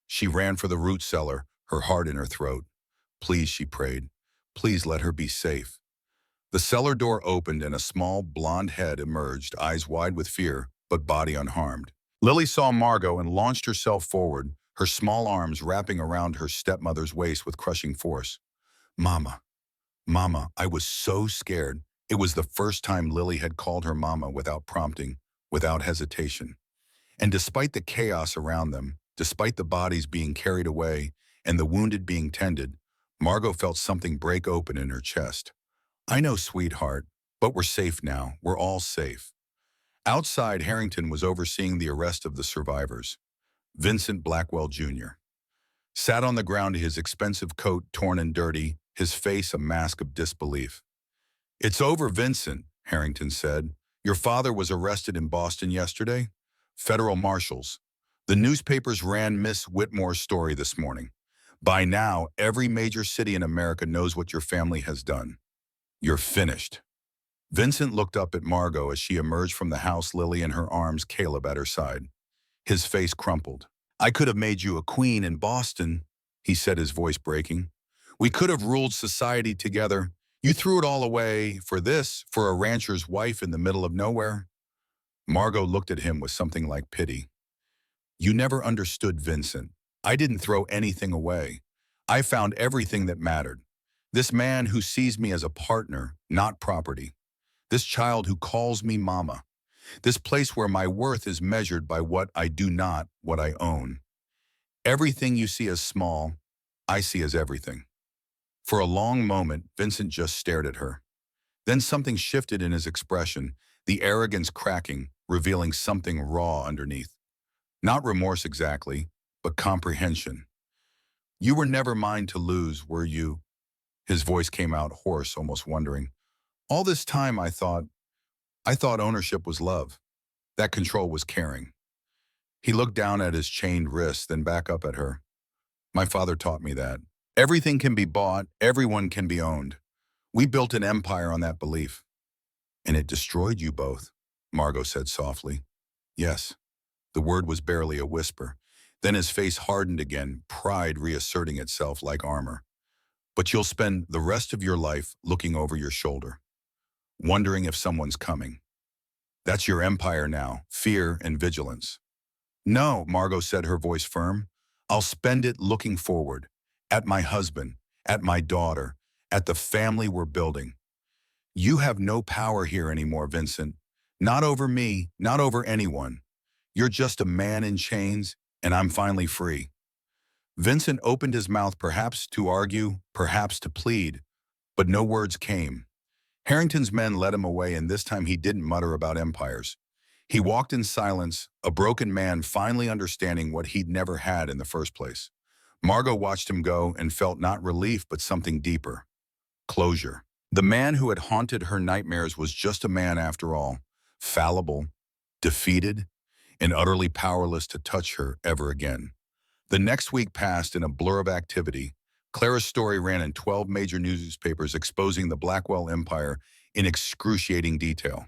She ran for the root cellar, her heart in her throat. "Please," she prayed. "Please let her be safe." The cellar door opened and a small, blonde head emerged, eyes wide with fear, but body unharmed. Lily saw Margot and launched herself forward, her small arms wrapping around her stepmother's waist with crushing force. Mama, Mama, I was so scared. It was the first time Lily had called her Mama without prompting, without hesitation. And despite the chaos around them, despite the bodies being carried away and the wounded being tended, Margot felt something break open in her chest. I know, sweetheart, but we're safe now. We're all safe. Outside, Harrington was overseeing the arrest of the survivors. Vincent Blackwell Jr. sat on the ground, his expensive coat torn and dirty, his face a mask of disbelief. It's over, Vincent, Harrington said. Your father was arrested in Boston yesterday. Federal marshals. The newspapers ran Miss Whitmore's story this morning. By now, every major city in America knows what your family has done. You're finished. Vincent looked up at Margot as she emerged from the house, Lily in her arms, Caleb at her side. His face crumpled. I could have made you a queen in Boston, he said, his voice breaking. We could have ruled society together. You threw it all away for this, for a rancher's wife in the middle of nowhere? Margot looked at him with something like pity. You never understood, Vincent. I didn't throw anything away. I found everything that mattered. This man who sees me as a partner, not property. This child who calls me mama. This place where my worth is measured by what I do, not what I own. Everything you see as small, I see as everything. For a long moment, Vincent just stared at her. Then something shifted in his expression, the arrogance cracking, revealing something raw underneath. Not remorse exactly, but comprehension. You were never mine to lose, were you? His voice came out hoarse, almost wondering. All this time I thought ownership was love. That control was caring. He looked down at his chained wrists, then back up at her. My father taught me that. Everything can be bought, everyone can be owned. We built an empire on that belief. And it destroyed you both, Margot said softly. Yes. The word was barely a whisper. Then his face hardened again, pride reasserting itself like armor. But you'll spend the rest of your life looking over your shoulder, wondering if someone's coming. That's your empire now, fear and vigilance. No, Margot said, her voice firm. I'll spend it looking forward, at my husband, at my daughter, at the family we're building. You have no power here anymore, Vincent. Not over me, not over anyone. You're just a man in chains, and I'm finally free. Vincent opened his mouth, perhaps to argue, perhaps to plead, but no words came. Harrington's men led him away, and this time he didn't mutter about empires. He walked in silence, a broken man finally understanding what he'd never had in the first place. Margot watched him go and felt not relief but something deeper. Closure. The man who had haunted her nightmares was just a man after all, fallible, defeated, and utterly powerless to touch her ever again. The next week passed in a blur of activity. Clara's story ran in 12 major newspapers exposing the Blackwell Empire in excruciating detail.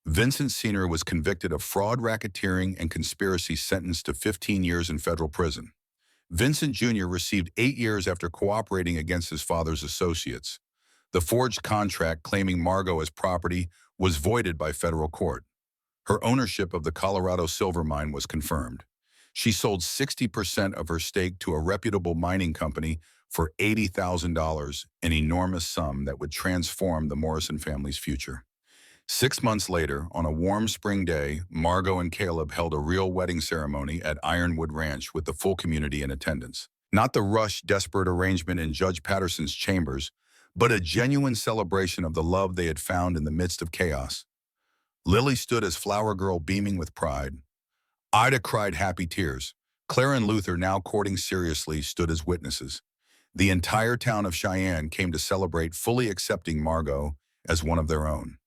Vincent Sr. was convicted of fraud, racketeering, and conspiracy, sentenced to 15 years in federal prison. Vincent Jr. received 8 years after cooperating against his father's associates. The forged contract claiming Margot as property was voided by federal court. Her ownership of the Colorado silver mine was confirmed. She sold 60% of her stake to a reputable mining company for $80,000, an enormous sum that would transform the Morrison family's future. 6 months later, on a warm spring day, Margot and Caleb held a real wedding ceremony at Ironwood Ranch with the full community in attendance. Not the rushed, desperate arrangement in Judge Patterson's chambers, but a genuine celebration of the love they had found in the midst of chaos. Lily stood as flower girl, beaming with pride. Ida cried happy tears. Clara and Luther, now courting seriously, stood as witnesses. The entire town of Cheyenne came to celebrate, fully accepting Margot as one of their own.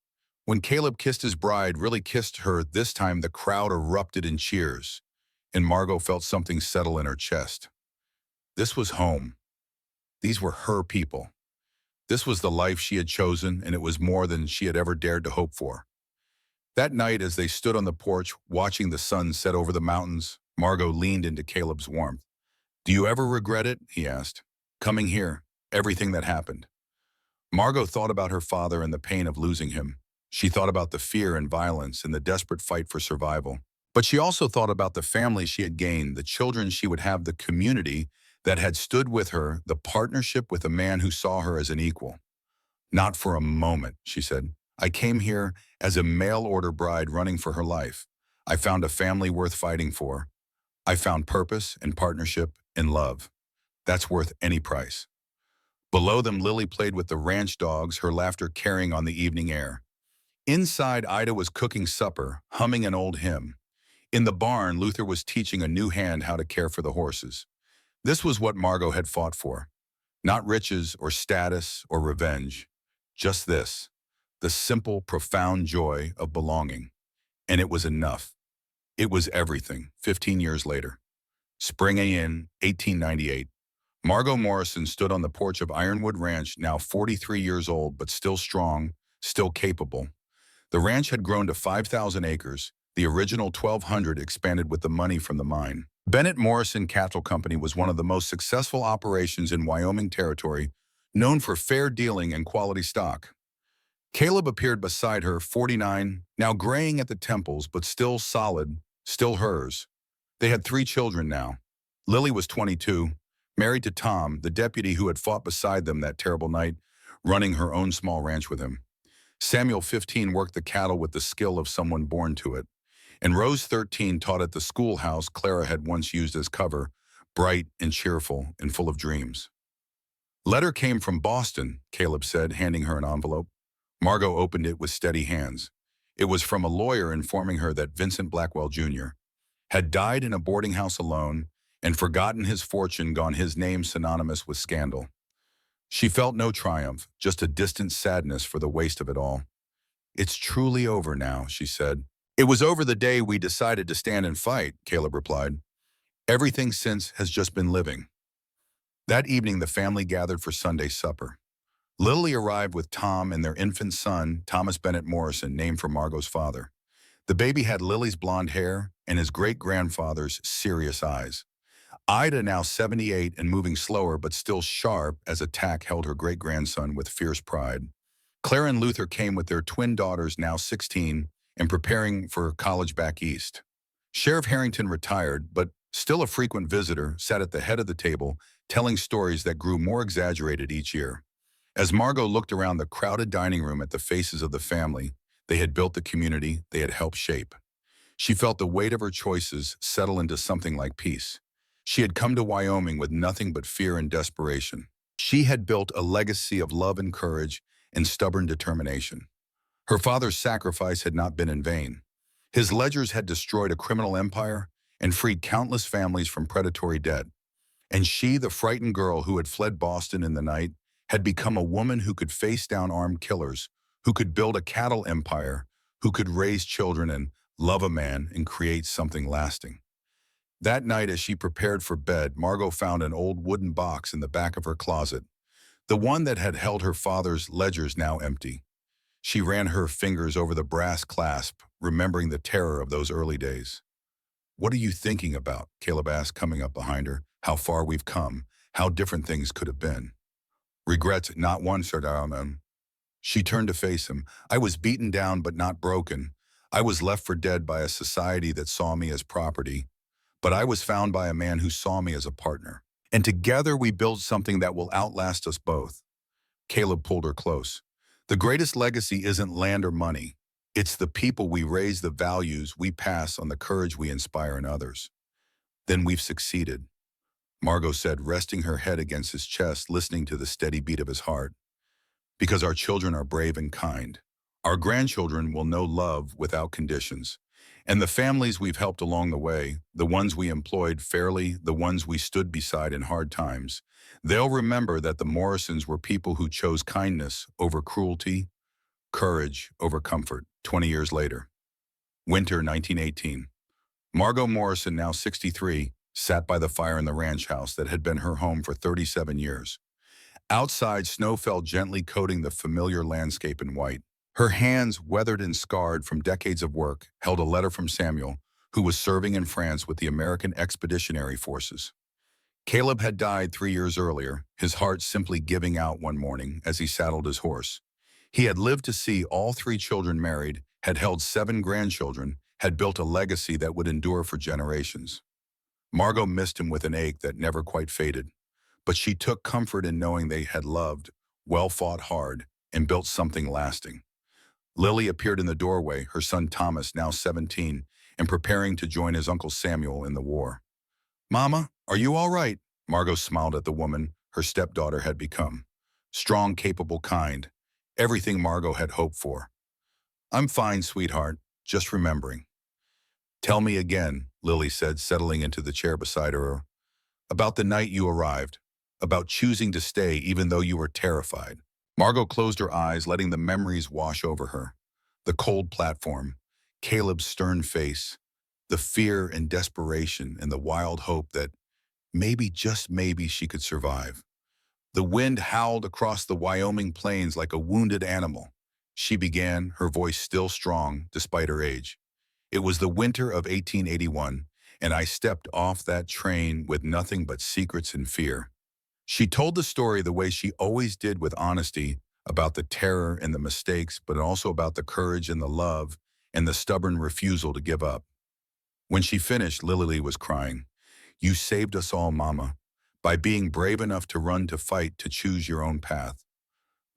When Caleb kissed his bride, really kissed her, this time the crowd erupted in cheers, and Margot felt something settle in her chest. This was home. These were her people. This was the life she had chosen, and it was more than she had ever dared to hope for. That night, as they stood on the porch, watching the sun set over the mountains, Margot leaned into Caleb's warmth. Do you ever regret it? He asked. Coming here, everything that happened. Margot thought about her father and the pain of losing him. She thought about the fear and violence and the desperate fight for survival. But she also thought about the family she had gained, the children she would have, the community that had stood with her, the partnership with a man who saw her as an equal. Not for a moment, she said. I came here as a mail-order bride running for her life. I found a family worth fighting for. I found purpose and partnership and love. That's worth any price. Below them, Lily played with the ranch dogs, her laughter carrying on the evening air. Inside, Ida was cooking supper, humming an old hymn. In the barn, Luther was teaching a new hand how to care for the horses. This was what Margot had fought for. Not riches or status or revenge. Just this. The simple, profound joy of belonging. And it was enough. It was everything, 15 years later. Spring in 1898. Margot Morrison stood on the porch of Ironwood Ranch, now 43 years old, but still strong, still capable. The ranch had grown to 5,000 acres, the original 1,200 expanded with the money from the mine. Bennett Morrison Cattle Company was one of the most successful operations in Wyoming Territory, known for fair dealing and quality stock. Caleb appeared beside her, 49, now graying at the temples, but still solid, still hers. They had 3 children now. Lily was 22, married to Tom, the deputy who had fought beside them that terrible night, running her own small ranch with him. Samuel, 15, worked the cattle with the skill of someone born to it. And Rose, 13, taught at the schoolhouse Clara had once used as cover, bright and cheerful and full of dreams. Letter came from Boston, Caleb said, handing her an envelope. Margot opened it with steady hands. It was from a lawyer informing her that Vincent Blackwell, Jr. had died in a boarding house alone and forgotten his fortune, gone his name synonymous with scandal. She felt no triumph, just a distant sadness for the waste of it all. It's truly over now, she said. It was over the day we decided to stand and fight, Caleb replied. Everything since has just been living. That evening, the family gathered for Sunday supper. Lily arrived with Tom and their infant son, Thomas Bennett Morrison, named for Margot's father. The baby had Lily's blonde hair and his great-grandfather's serious eyes. Ida, now 78 and moving slower but still sharp as a tack, held her great-grandson with fierce pride. Clara and Luther came with their twin daughters, now 16, and preparing for college back east. Sheriff Harrington, retired, but still a frequent visitor, sat at the head of the table, telling stories that grew more exaggerated each year. As Margot looked around the crowded dining room at the faces of the family, they had built the community they had helped shape. She felt the weight of her choices settle into something like peace. She had come to Wyoming with nothing but fear and desperation. She had built a legacy of love and courage and stubborn determination. Her father's sacrifice had not been in vain. His ledgers had destroyed a criminal empire and freed countless families from predatory debt. And she, the frightened girl who had fled Boston in the night, had become a woman who could face down armed killers, who could build a cattle empire, who could raise children and love a man and create something lasting. That night, as she prepared for bed, Margot found an old wooden box in the back of her closet, the one that had held her father's ledgers, now empty. She ran her fingers over the brass clasp, remembering the terror of those early days. "What are you thinking about?" Caleb asked, coming up behind her. "How far we've come, how different things could have been." "Regrets, not one," said Alman. She turned to face him. "I was beaten down but not broken. I was left for dead by a society that saw me as property. But I was found by a man who saw me as a partner. And together we built something that will outlast us both." Caleb pulled her close. "The greatest legacy isn't land or money. It's the people we raise, the values we pass on, the courage we inspire in others." "Then we've succeeded," Margot said, resting her head against his chest, listening to the steady beat of his heart. "Because our children are brave and kind. Our grandchildren will know love without conditions. And the families we've helped along the way, the ones we employed fairly, the ones we stood beside in hard times, they'll remember that the Morrisons were people who chose kindness over cruelty, courage over comfort." 20 years later. Winter 1918. Margot Morrison, now 63, sat by the fire in the ranch house that had been her home for 37 years. Outside, snow fell gently, coating the familiar landscape in white. Her hands, weathered and scarred from decades of work, held a letter from Samuel, who was serving in France with the American Expeditionary Forces. Caleb had died 3 years earlier, his heart simply giving out one morning as he saddled his horse. He had lived to see all 3 children married, had held 7 grandchildren, had built a legacy that would endure for generations. Margot missed him with an ache that never quite faded, but she took comfort in knowing they had loved, well fought hard, and built something lasting. Lily appeared in the doorway, her son Thomas, now 17, and preparing to join his uncle Samuel in the war. "Mama, are you all right?" Margot smiled at the woman her stepdaughter had become. Strong, capable, kind. Everything Margot had hoped for. "I'm fine, sweetheart. Just remembering." "Tell me again," Lily said, settling into the chair beside her, "about the night you arrived, about choosing to stay even though you were terrified." Margot closed her eyes, letting the memories wash over her. The cold platform, Caleb's stern face, the fear and desperation and the wild hope that maybe, just maybe, she could survive. The wind howled across the Wyoming plains like a wounded animal. She began, her voice still strong despite her age. "It was the winter of 1881, and I stepped off that train with nothing but secrets and fear." She told the story the way she always did, with honesty, about the terror and the mistakes, but also about the courage and the love and the stubborn refusal to give up. When she finished, Lily was crying. "You saved us all, Mama, by being brave enough to run, to fight, to choose your own path."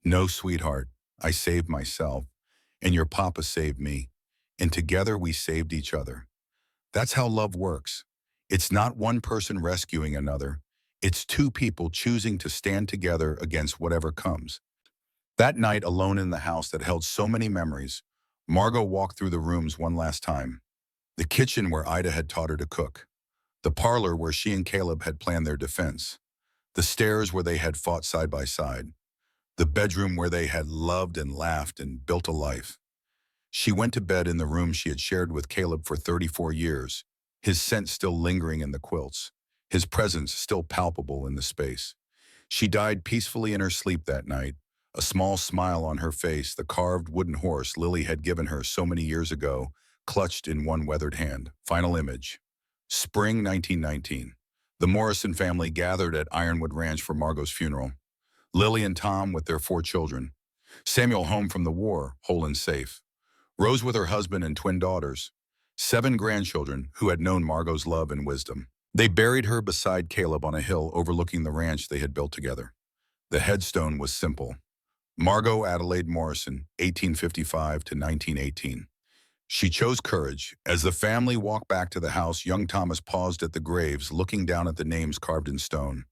"No, sweetheart, I saved myself, and your papa saved me, and together we saved each other. That's how love works. It's not one person rescuing another. It's 2 people choosing to stand together against whatever comes." That night, alone in the house that held so many memories, Margot walked through the rooms one last time. The kitchen where Ida had taught her to cook. The parlor where she and Caleb had planned their defense. The stairs where they had fought side by side. The bedroom where they had loved and laughed and built a life. She went to bed in the room she had shared with Caleb for 34 years, his scent still lingering in the quilts, his presence still palpable in the space. She died peacefully in her sleep that night, a small smile on her face, the carved wooden horse Lily had given her so many years ago, clutched in one weathered hand. Final image. Spring 1919. The Morrison family gathered at Ironwood Ranch for Margot's funeral. Lily and Tom with their 4 children. Samuel home from the war, whole and safe. Rose with her husband and twin daughters. 7 grandchildren who had known Margot's love and wisdom. They buried her beside Caleb on a hill overlooking the ranch they had built together. The headstone was simple. Margot Adelaide Morrison, 1855 to 1918. She chose courage. As the family walked back to the house, young Thomas paused at the graves, looking down at the names carved in stone.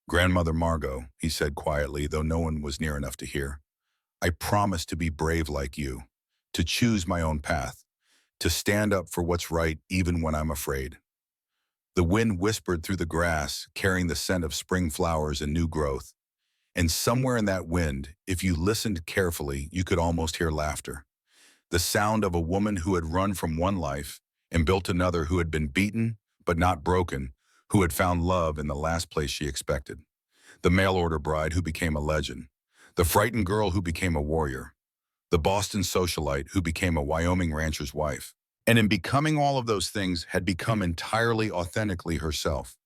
"Grandmother Margot," he said quietly, though no one was near enough to hear, "I promise to be brave like you, to choose my own path, to stand up for what's right even when I'm afraid." The wind whispered through the grass, carrying the scent of spring flowers and new growth. And somewhere in that wind, if you listened carefully, you could almost hear laughter. The sound of a woman who had run from one life and built another, who had been beaten but not broken, who had found love in the last place she expected. The mail-order bride who became a legend. The frightened girl who became a warrior. The Boston socialite who became a Wyoming rancher's wife. And in becoming all of those things, had become entirely authentically herself.